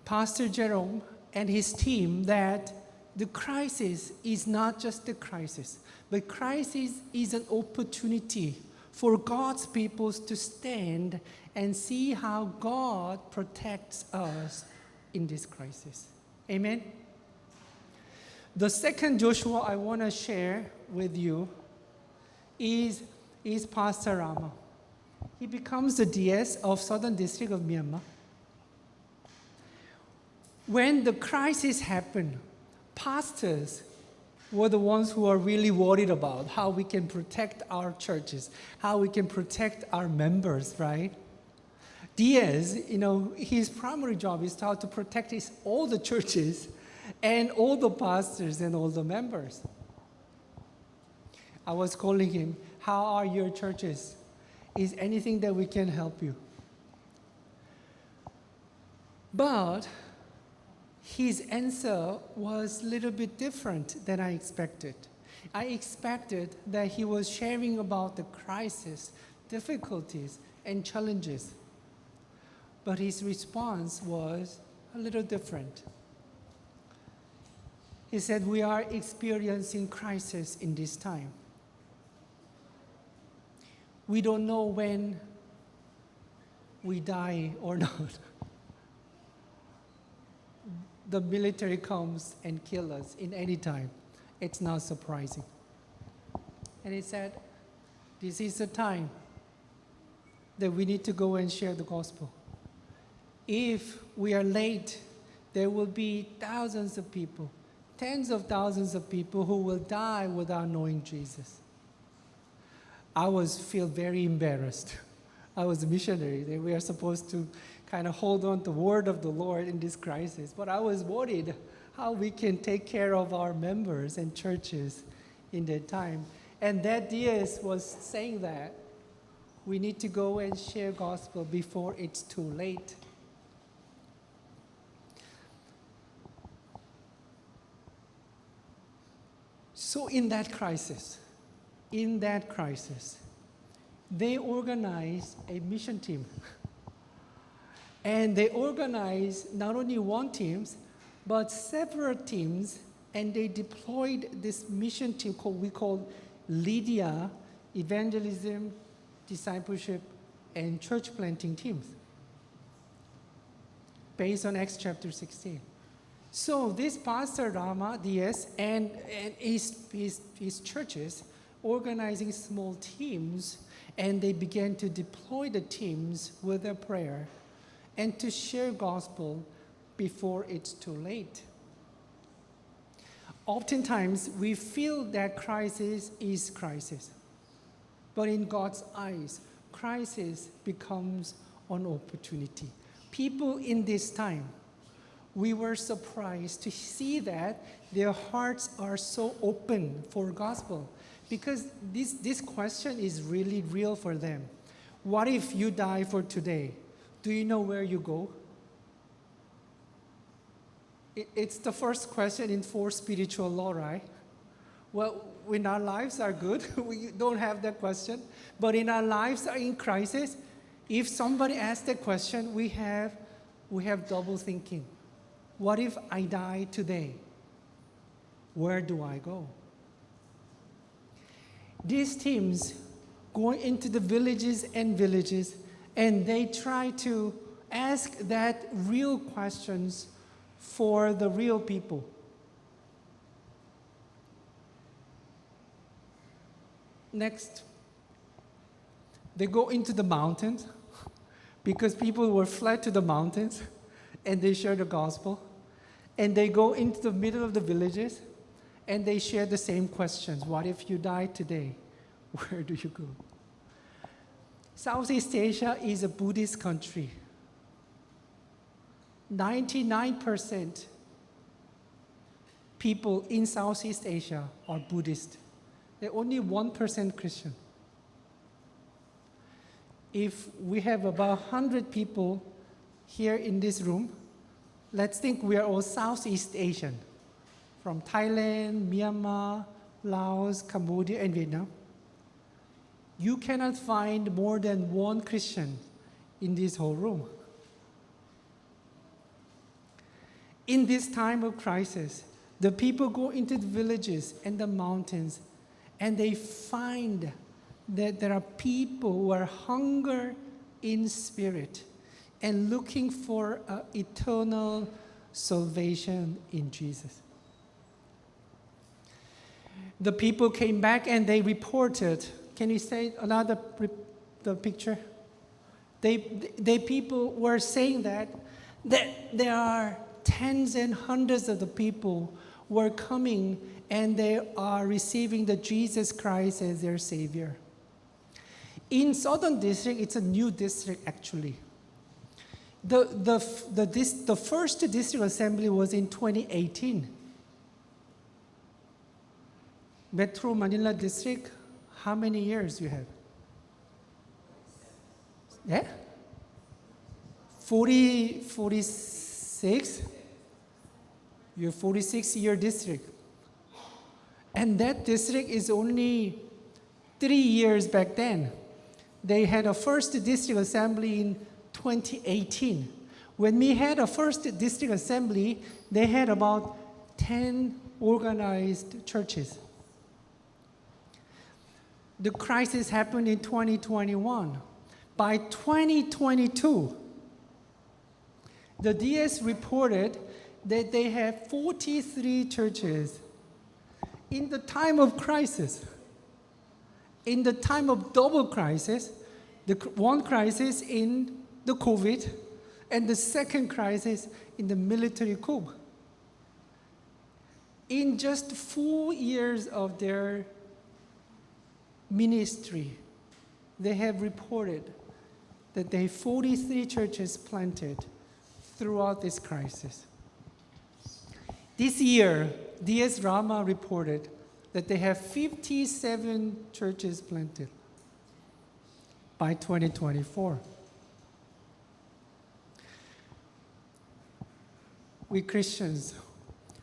Pastor Jerome and his team that the crisis is not just a crisis, but crisis is an opportunity for God's people to stand and see how God protects us in this crisis. Amen? The second Joshua I want to share with you is Pastor Rama. He becomes the DS of Southern District of Myanmar. When the crisis happened, pastors were the ones who are really worried about how we can protect our churches, how we can protect our members, right? Diaz, his primary job is how to protect all the churches and all the pastors and all the members. I was calling him, how are your churches? Is anything that we can help you? But his answer was a little bit different than I expected. I expected that he was sharing about the crisis, difficulties, and challenges. But his response was a little different. He said, we are experiencing crisis in this time. We don't know when we die or not. The military comes and kills us in any time. It's not surprising. And he said, this is the time that we need to go and share the gospel. If we are late, there will be thousands of people, tens of thousands of people who will die without knowing Jesus. I feel very embarrassed. I was a missionary. That we are supposed to kind of hold on to the word of the Lord in this crisis. But I was worried how we can take care of our members and churches in that time. And that DS was saying that we need to go and share gospel before it's too late. So in that crisis, they organized a mission team. And they organized not only one team, but several teams, and they deployed this mission team we call Lydia, Evangelism, Discipleship, and Church Planting Teams, based on Acts chapter 16. So this Pastor Rama DS and his churches organizing small teams, and they began to deploy the teams with a prayer and to share gospel before it's too late. Oftentimes, we feel that crisis is crisis. But in God's eyes, crisis becomes an opportunity. People in this time, we were surprised to see that their hearts are so open for gospel, because this question is really real for them. What if you die for today? Do you know where you go? It's the first question in 4 spiritual law, right? Well, when our lives are good, we don't have that question. But in our lives are in crisis, if somebody asks that question, we have double thinking. What if I die today? Where do I go? These teams go into the villages, and they try to ask that real questions for the real people. Next, they go into the mountains because people were fled to the mountains, and they share the gospel. And they go into the middle of the villages, and they share the same questions. What if you die today? Where do you go? Southeast Asia is a Buddhist country. 99% people in Southeast Asia are Buddhist. They're only 1% Christian. If we have about 100 people here in this room, let's think we are all Southeast Asian, from Thailand, Myanmar, Laos, Cambodia, and Vietnam. You cannot find more than one Christian in this whole room. In this time of crisis, the people go into the villages and the mountains, and they find that there are people who are hunger in spirit and looking for eternal salvation in Jesus. The people came back and they reported. Can you say another the picture? They people were saying that there are tens and hundreds of the people were coming and they are receiving the Jesus Christ as their Savior. In Southern District, it's a new district actually. The first district assembly was in 2018. Metro Manila District, how many years you have? Yeah? 46? You're 46-year district. And that district is only 3 years back then. They had a first district assembly in 2018. When we had a first district assembly, they had about 10 organized churches. The crisis happened in 2021. By 2022, the DS reported that they have 43 churches. In the time of crisis, in the time of double crisis, the one crisis in the COVID and the second crisis in the military coup, In just 4 years of their ministry, they have reported that they have 43 churches planted throughout this crisis. This year, DS Rama reported that they have 57 churches planted by 2024. We Christians,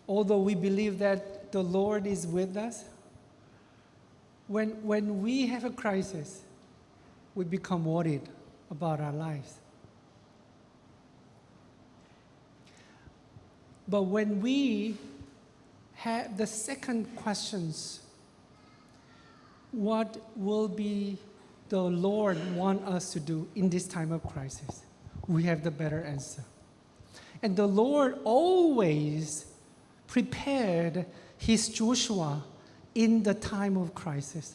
although we believe that the Lord is with us, when we have a crisis, we become worried about our lives. But when we have the second questions, what will be the Lord want us to do in this time of crisis? We have the better answer. And the Lord always prepared his Joshua in the time of crisis.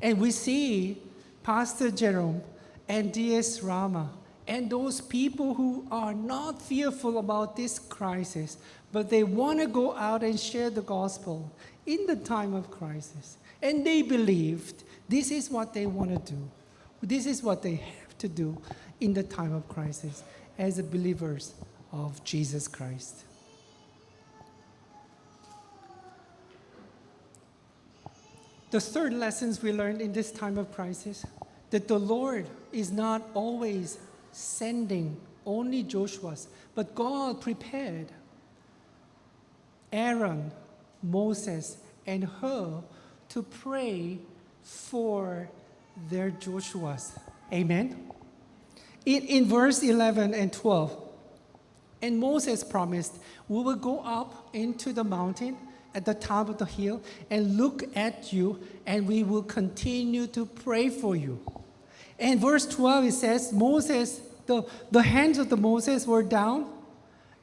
And we see Pastor Jerome and DS Rama and those people who are not fearful about this crisis, but they want to go out and share the gospel in the time of crisis. And they believed this is what they want to do. This is what they have to do in the time of crisis as believers of Jesus Christ. The third lessons we learned in this time of crisis, that the Lord is not always sending only Joshua's, but God prepared Aaron, Moses, and Hur to pray for their Joshua's. Amen? In verse 11 and 12, and Moses promised, we will go up into the mountain at the top of the hill and look at you, and we will continue to pray for you. And verse 12, it says, Moses, the hands of the Moses were down,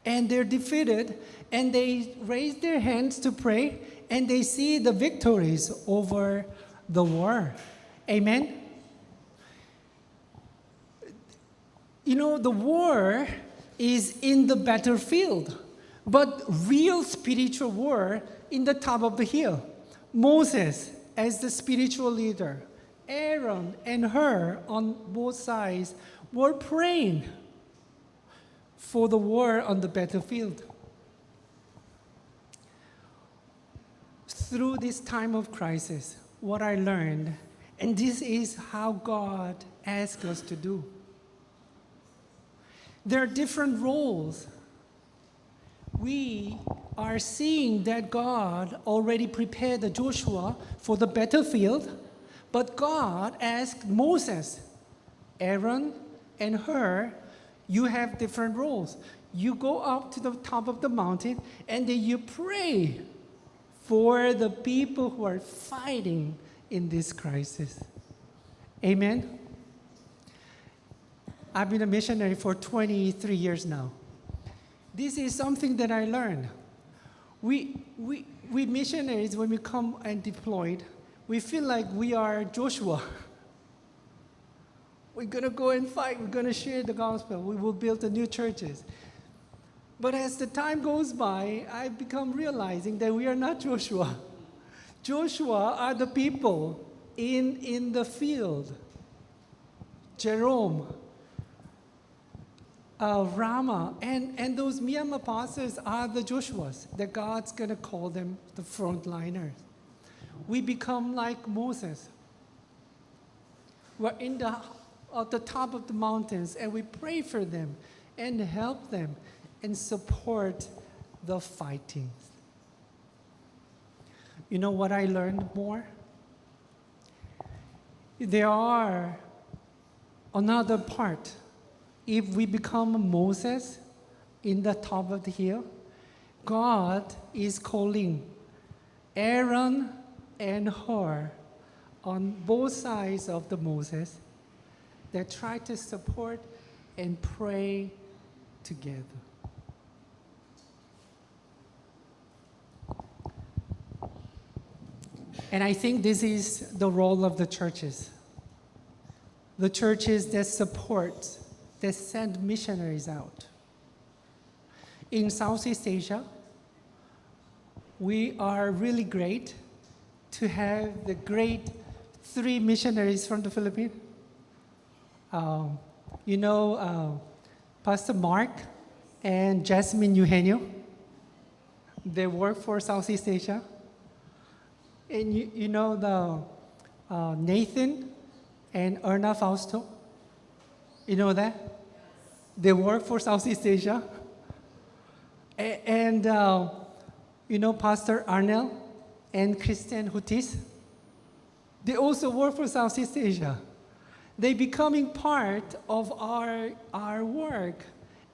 and they're defeated, and they raise their hands to pray, and they see the victories over the war. Amen? You know, the war is in the battlefield, but real spiritual war in the top of the hill. Moses as the spiritual leader, Aaron and Hur on both sides were praying for the war on the battlefield. Through this time of crisis, what I learned, and this is how God asks us to do. There are different roles. We are seeing that God already prepared the Joshua for the battlefield, but God asked Moses, Aaron, and Hur, you have different roles. You go up to the top of the mountain and then you pray for the people who are fighting in this crisis. Amen? I've been a missionary for 23 years now. This is something that I learned. We missionaries, when we come and deployed, we feel like we are Joshua. We're going to go and fight. We're going to share the gospel. We will build the new churches. But as the time goes by, I become realizing that we are not Joshua. Joshua are the people in the field. Jerome, Rama, and those Myanmar pastors are the Joshuas that God's going to call them the frontliners. We become like Moses. We're at the top of the mountains, and we pray for them and help them and support the fighting. You know what I learned more? There are another part. If we become Moses in the top of the hill, God is calling Aaron and Hur on both sides of the Moses that try to support and pray together. And I think this is the role of the churches. The churches that support, that send missionaries out. In Southeast Asia, we are really great to have the great 3 missionaries from the Philippines. Pastor Mark and Jasmine Eugenio. They work for Southeast Asia. And you know the Nathan and Erna Fausto? You know that? They work for Southeast Asia. And Pastor Arnel and Christian Hutis? They also work for Southeast Asia. They becoming part of our work,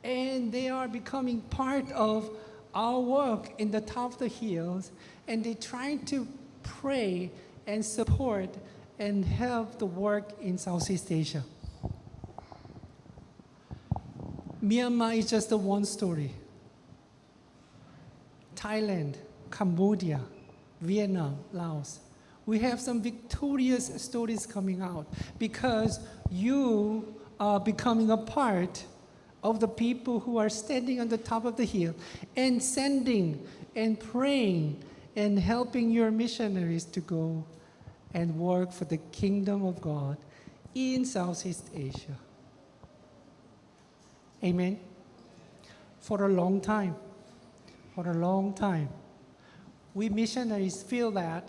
and they are becoming part of our work in the top of the hills, and they trying to pray and support and help the work in Southeast Asia. Myanmar is just one story. Thailand, Cambodia, Vietnam, Laos. We have some victorious stories coming out because you are becoming a part of the people who are standing on the top of the hill and sending and praying and helping your missionaries to go and work for the kingdom of God in Southeast Asia. Amen. For a long time, we missionaries feel that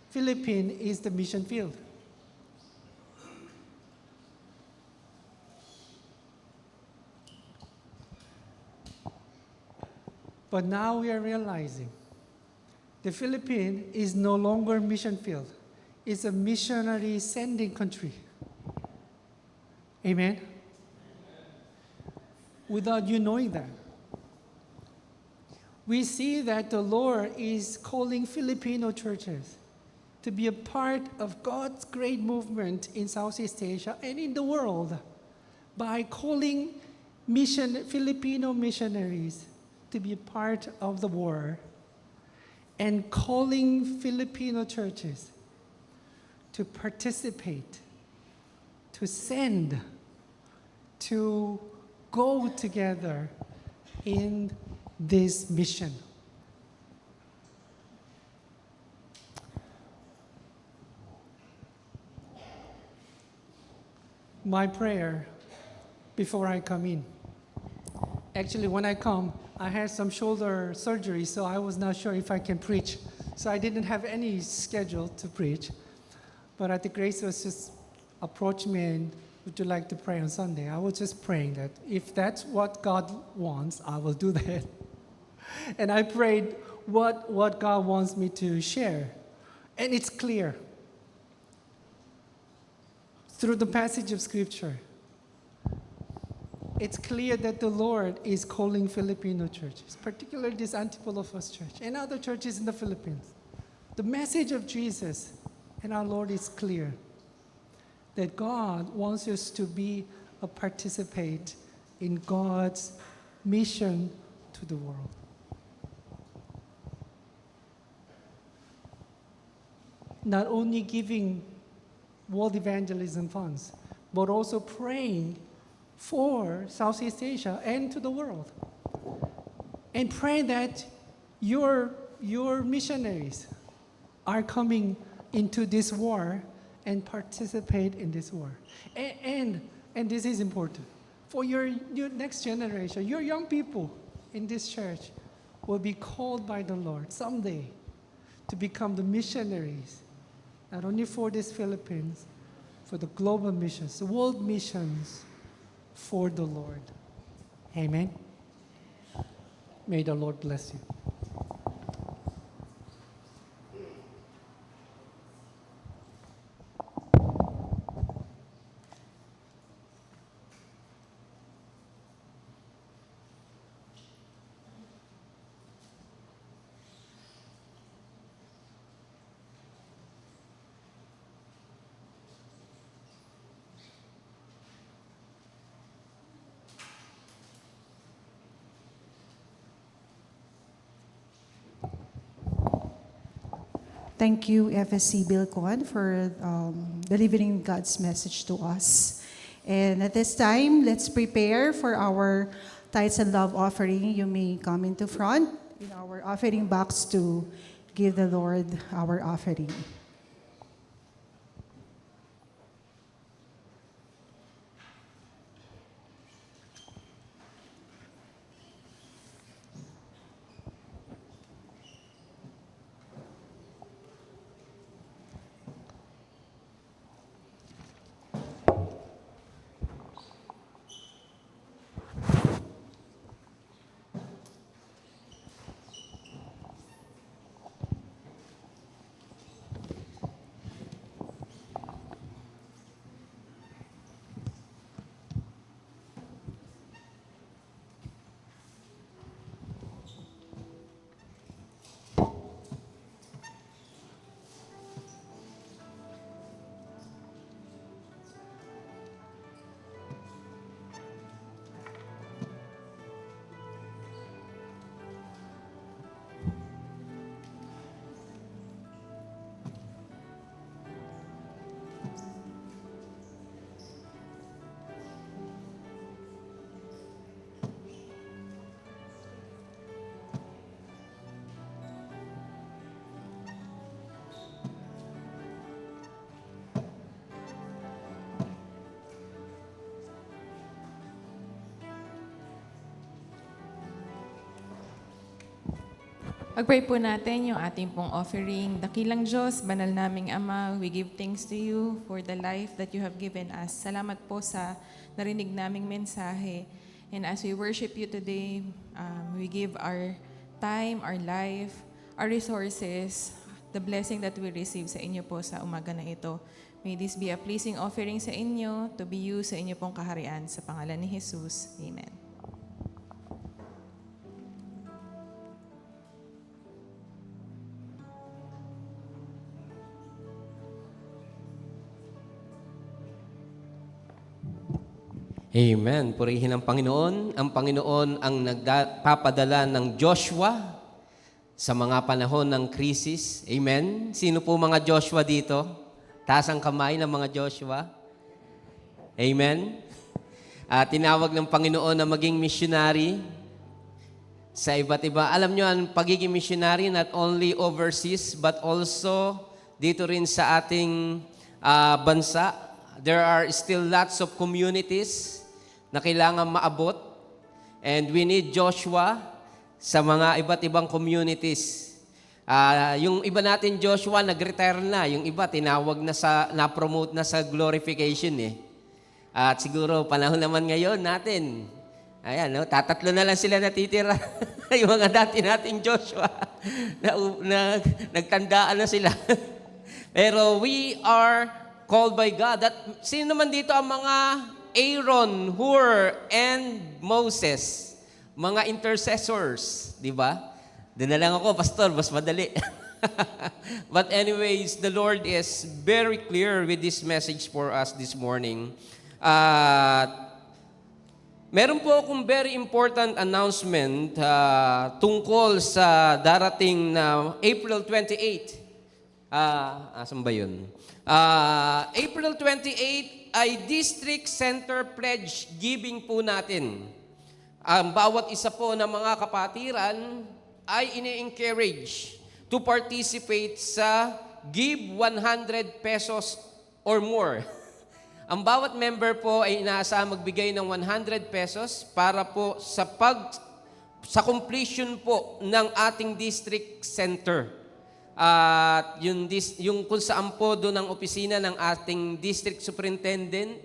Philippines is the mission field. But now we are realizing the Philippines is no longer mission field. It's a missionary sending country. Amen? Without you knowing that. We see that the Lord is calling Filipino churches to be a part of God's great movement in Southeast Asia and in the world by calling Filipino missionaries to be a part of the war and calling Filipino churches to participate, to send, to go together in this mission. My prayer before I come in. Actually, when I come, I had some shoulder surgery, so I was not sure if I can preach. So I didn't have any schedule to preach. But at the Grace was just approached me and, would you like to pray on Sunday? I was just praying that if that's what God wants, I will do that. And I prayed what God wants me to share. And it's clear. Through the passage of Scripture, it's clear that the Lord is calling Filipino churches, particularly this Antipolo First Church and other churches in the Philippines. The message of Jesus and our Lord is clear, that God wants us to be a participant in God's mission to the world. Not only giving world evangelism funds, but also praying for Southeast Asia and to the world. And pray that your missionaries are coming into this war and participate in this war. And this is important. For your next generation, your young people in this church will be called by the Lord someday to become the missionaries, not only for this Philippines, for the global missions, the world missions for the Lord. Amen. May the Lord bless you. Thank you, FSC Bill Kwan, for delivering God's message to us. And at this time, let's prepare for our tithes and love offering. You may come into front in our offering box to give the Lord our offering. Pag-pray po natin yung ating pong offering. Dakilang Diyos, banal naming Ama, we give thanks to you for the life that you have given us. Salamat po sa narinig naming mensahe. And as we worship you today, we give our time, our life, our resources, the blessing that we receive sa inyo po sa umaga na ito. May this be a pleasing offering sa inyo to be used sa inyo pong kaharian. Sa pangalan ni Jesus. Amen. Amen. Purihin ang Panginoon. Ang Panginoon ang nagpapadala ng Joshua sa mga panahon ng krisis. Amen. Sino po mga Joshua dito? Taas ang kamay ng mga Joshua. Amen. Tinawag ng Panginoon na maging missionary sa iba't iba. Alam nyo, ang pagiging missionary not only overseas but also dito rin sa ating bansa. There are still lots of communities na kailangan maabot. And we need Joshua sa mga iba't ibang communities. Yung iba natin, Joshua, nag-retire na. Yung iba, tinawag na na-promote na sa glorification eh. At siguro, panahon naman ngayon natin, ayan, no, tatatlo na lang sila natitira. Yung mga dati nating Joshua, nagtandaan na sila. Pero we are called by God. Sino naman dito ang mga Aaron, Hur, and Moses? Mga intercessors, di ba? Doon na lang ako, Pastor, mas madali. But anyways, the Lord is very clear with this message for us this morning. Meron po akong very important announcement tungkol sa darating na April 28. Asan ba yun? April 28 ay District Center Pledge Giving po natin. Ang bawat isa po ng mga kapatiran ay ini-encourage to participate sa Give 100 pesos or more. Ang bawat member po ay inaasahan magbigay ng 100 pesos para po sa completion po ng ating district center. At yung kung saan po doon ang opisina ng ating district superintendent,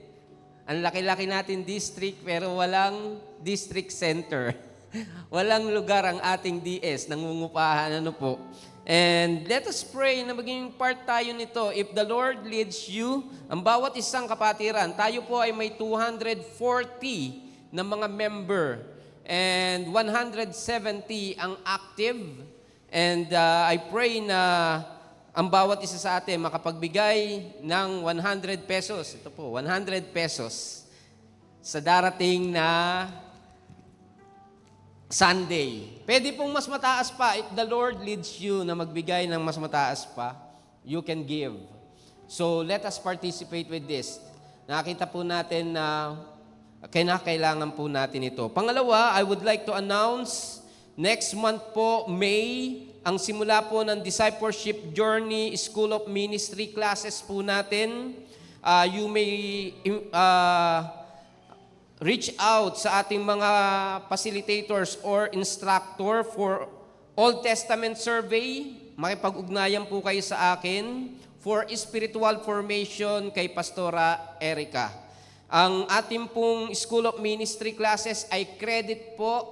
ang laki-laki natin district pero walang district center. Walang lugar ang ating DS, nangungupahan po. And let us pray na maging part tayo nito. If the Lord leads you, ang bawat isang kapatiran, tayo po ay may 240 na mga member and 170 ang active. And I pray na ang bawat isa sa atin makapagbigay ng 100 pesos. Ito po, 100 pesos sa darating na Sunday. Pwede pong mas mataas pa. If the Lord leads you na magbigay ng mas mataas pa, you can give. So let us participate with this. Nakita po natin na kailangan po natin ito. Pangalawa, I would like to announce Next month po, May, ang simula po ng Discipleship Journey School of Ministry classes po natin. You may reach out sa ating mga facilitators or instructor for Old Testament survey. Makipag-ugnayan po kayo sa akin for spiritual formation kay Pastora Erica. Ang ating pong School of Ministry classes ay credit po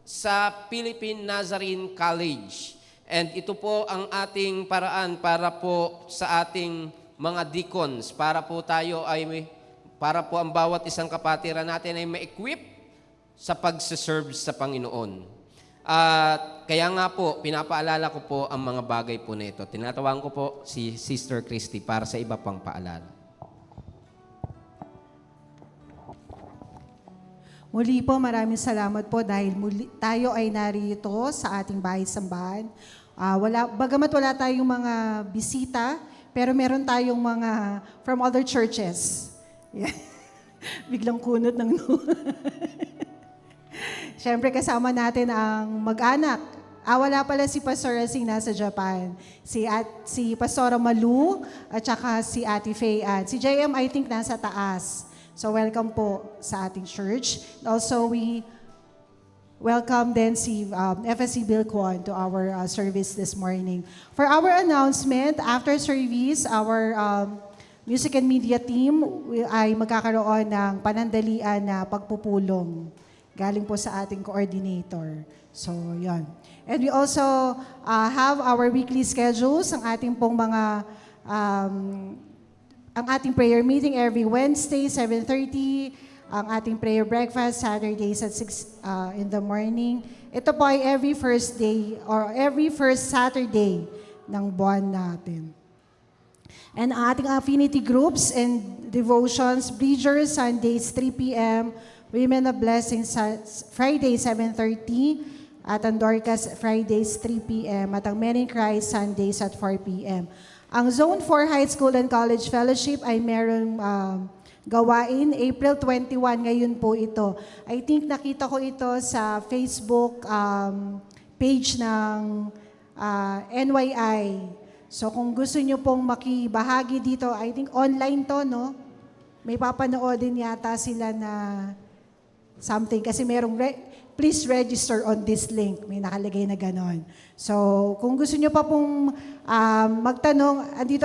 sa Philippine Nazarene College. And ito po ang ating paraan para po sa ating mga deacons, para po ang bawat isang kapatiran natin ay ma-equip sa pagsaserve sa Panginoon. At kaya nga po, pinapaalala ko po ang mga bagay po na ito. Tinatawag ko po si Sister Christy para sa iba pang paalala. Muli po, maraming salamat po dahil tayo ay narito sa ating bahay-sambahan. Bagamat wala tayong mga bisita, pero meron tayong mga from other churches. Yeah. Biglang kunot ng Siyempre kasama natin ang mag-anak. Wala pala si Pastor Racing nasa Japan. Si Pastora Malu at saka si Ate Faye. Si JM I think nasa taas. So welcome po sa ating church. Also, we welcome then si FSC Bill Kwan to our service this morning. For our announcement, after service, our music and media team ay magkakaroon ng panandalian na pagpupulong. Galing po sa ating coordinator. So, yon. And we also have our weekly schedules, ang ating pong mga ang ating prayer meeting every Wednesday, 7:30. Ang ating prayer breakfast, Saturdays at 6 in the morning. Ito po ay every first day or every first Saturday ng buwan natin. And ang ating affinity groups and devotions, Bridgers, Sundays, 3 p.m., Women of Blessing, Friday, 7:30, at ang Dorcas, Fridays, 3 p.m., at ang Men in Christ, Sundays at 4 p.m. Ang Zone 4 High School and College Fellowship ay merong gawain. April 21 ngayon po ito. I think nakita ko ito sa Facebook page ng NYI. So kung gusto nyo pong makibahagi dito, I think online to, no? May papanoodin yata sila na something. Kasi merong please register on this link. May nakalagay na ganon. So, kung gusto nyo pa pong magtanong, andito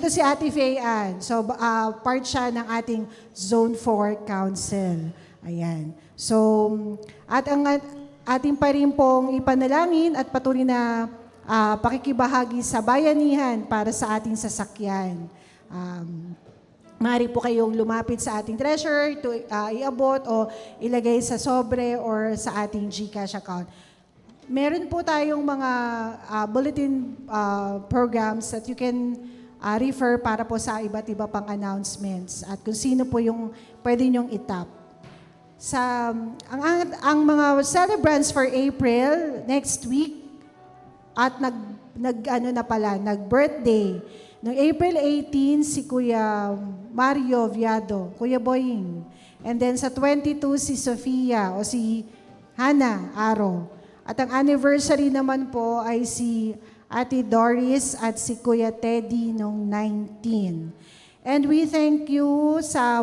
si Ate Faye Ann. So, part siya ng ating Zone 4 Council. Ayan. So, at ang ating pa rin pong ipanalangin at patuloy na pakikibahagi sa bayanihan para sa ating sasakyan. Maaari po kayong lumapit sa ating treasurer to iabot o ilagay sa sobre or sa ating GCash account. Meron po tayong mga bulletin programs that you can refer para po sa iba't iba pang announcements at kung sino po yung pwede nyong itap. Ang mga celebrants for April next week at nag-birthday. Noong April 18, si Kuya Mario Viado, Kuya Boying. And then sa 22, si Sofia o si Hannah Aro. At ang anniversary naman po ay si Ate Doris at si Kuya Teddy noong 19. And we thank you sa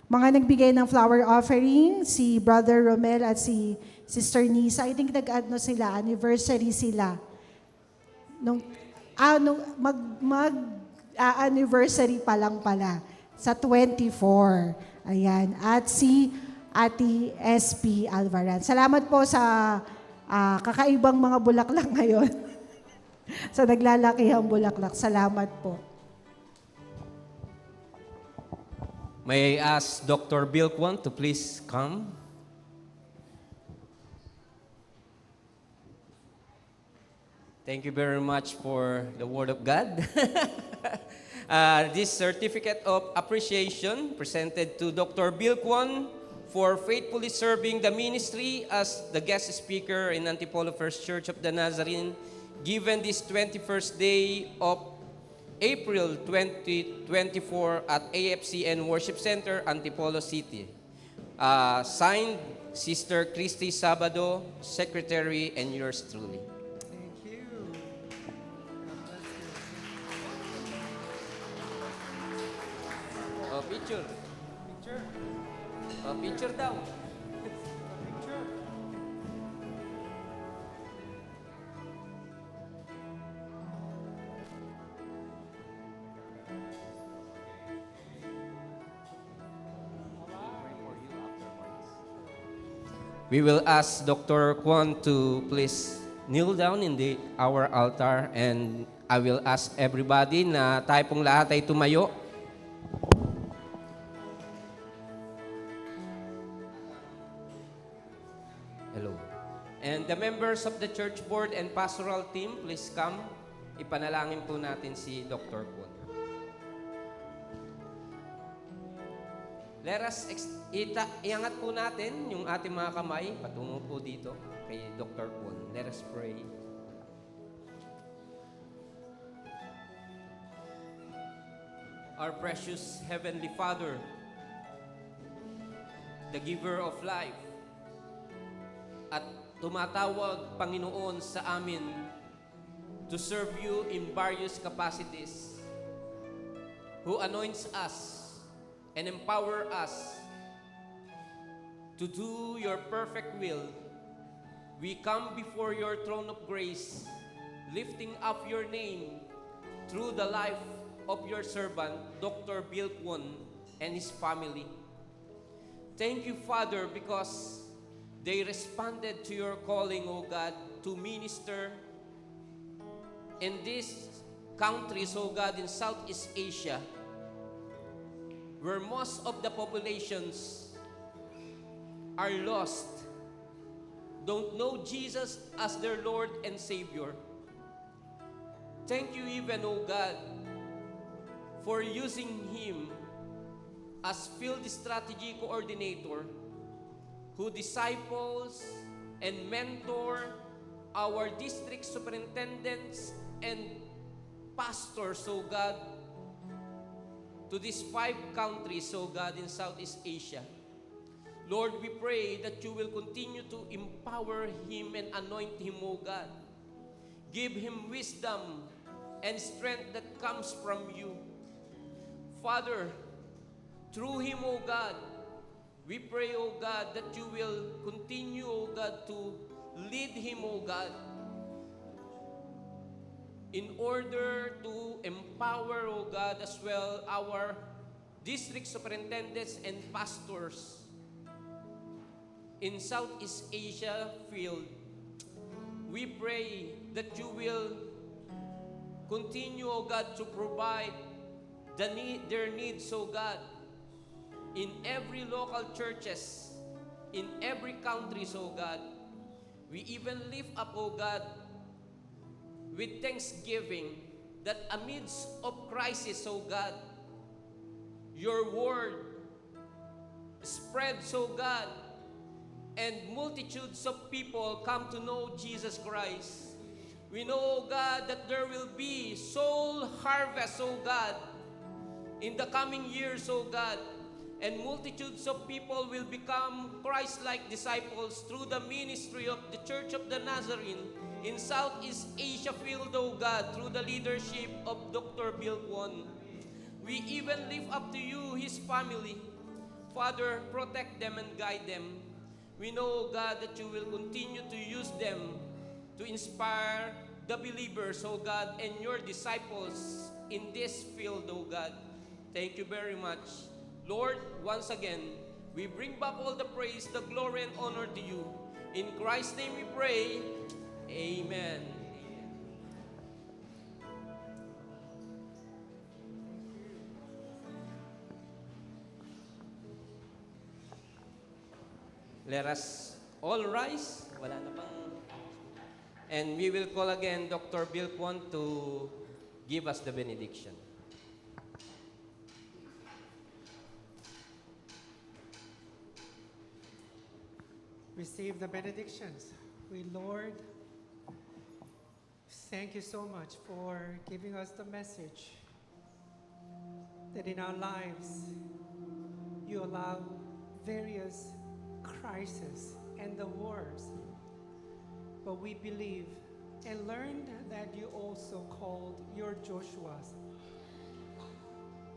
mga nagbigay ng flower offering, si Brother Romel at si Sister Nisa. I think anniversary sila. Mag-anniversary pa lang pala sa 24. Ayan. At si Ate SP Alvaran. Salamat po sa kakaibang mga bulaklak ngayon. Sa naglalakihang bulaklak. Salamat po. May I ask Dr. Bill Kwan to please come? Thank you very much for the Word of God. This certificate of appreciation presented to Dr. Bill Kwan for faithfully serving the ministry as the guest speaker in Antipolo First Church of the Nazarene, given this 21st day of April 2024 at AFCN Worship Center, Antipolo City. Signed, Sister Christy Sabado, Secretary, and yours truly. Thank you. God bless you. Oh, picture. Picture. Oh, picture daw. Picture. We will ask Dr. Kwan to please kneel down in our altar, and I will ask everybody na tayo pong lahat ay tumayo. Hello. And the members of the church board and pastoral team, please come. Ipanalangin po natin si Dr. Kwan. Let us iangat po natin yung ating mga kamay patungo po dito kay Dr. Kwon. Let us pray. Our precious Heavenly Father, the giver of life, at tumatawag, Panginoon, sa amin to serve you in various capacities, who anoints us and empower us to do your perfect will. We come before your throne of grace, lifting up your name through the life of your servant, Dr. Bill Kwon, and his family. Thank you, Father, because they responded to your calling, O God, to minister in these countries, O God, in Southeast Asia, where most of the populations are lost, don't know Jesus as their Lord and Savior. Thank you even, O God, for using him as field strategy coordinator who disciples and mentor our district superintendents and pastors, O God, to these 5 countries, O God, in Southeast Asia. Lord, we pray that you will continue to empower him and anoint him, O God. Give him wisdom and strength that comes from you. Father, through him, O God, we pray, O God, that you will continue, O God, to lead him, O God, in order to empower, O God, as well our district superintendents and pastors in Southeast Asia field. We pray that you will continue, O God, to provide their needs, O God, in every local churches, in every countries, O God. We even lift up, O God, with thanksgiving that amidst of crisis, O God, your word spreads, O God, and multitudes of people come to know Jesus Christ. We know, O God, that there will be soul harvest, O God, in the coming years, O God, and multitudes of people will become Christ-like disciples through the ministry of the Church of the Nazarene in Southeast Asia field, O God, through the leadership of Dr. Bill Kwon. We even lift up to you his family. Father, protect them and guide them. We know, O God, that you will continue to use them to inspire the believers, O God, and your disciples in this field, O God. Thank you very much. Lord, once again, we bring back all the praise, the glory, and honor to you. In Christ's name we pray. Amen. Let us all rise. Wala na bang... And we will call again Dr. Bill Kwon to give us the benediction. Receive the benedictions. We, Lord, thank you so much for giving us the message that in our lives you allow various crises and the wars. But we believe and learned that you also called your Joshuas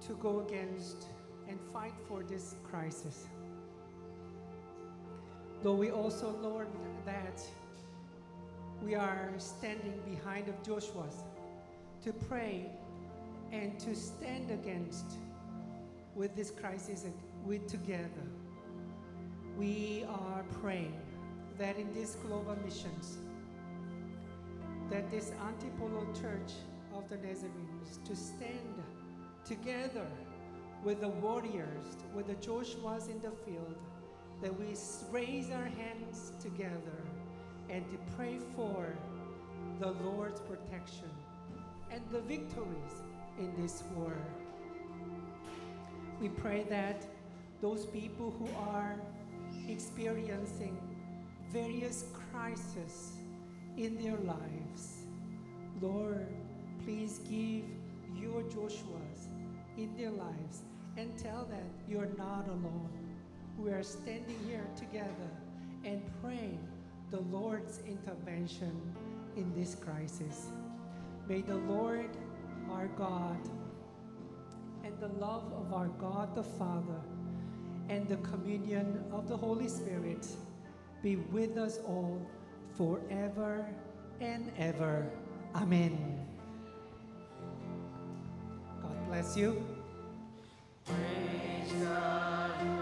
to go against and fight for this crisis. Though we also learned that we are standing behind of Joshua's to pray and to stand against with this crisis with together. We are praying that in this global missions, that this Antipolo Church of the Nazarenes to stand together with the warriors, with the Joshuas in the field, that we raise our hands together and to pray for the Lord's protection and the victories in this war. We pray that those people who are experiencing various crises in their lives, Lord, please give your Joshuas in their lives and tell that you're not alone. We are standing here together and praying the Lord's intervention in this crisis. May the Lord our God and the love of our God the Father and the communion of the Holy Spirit be with us all forever and ever. Amen. God bless you. Praise God.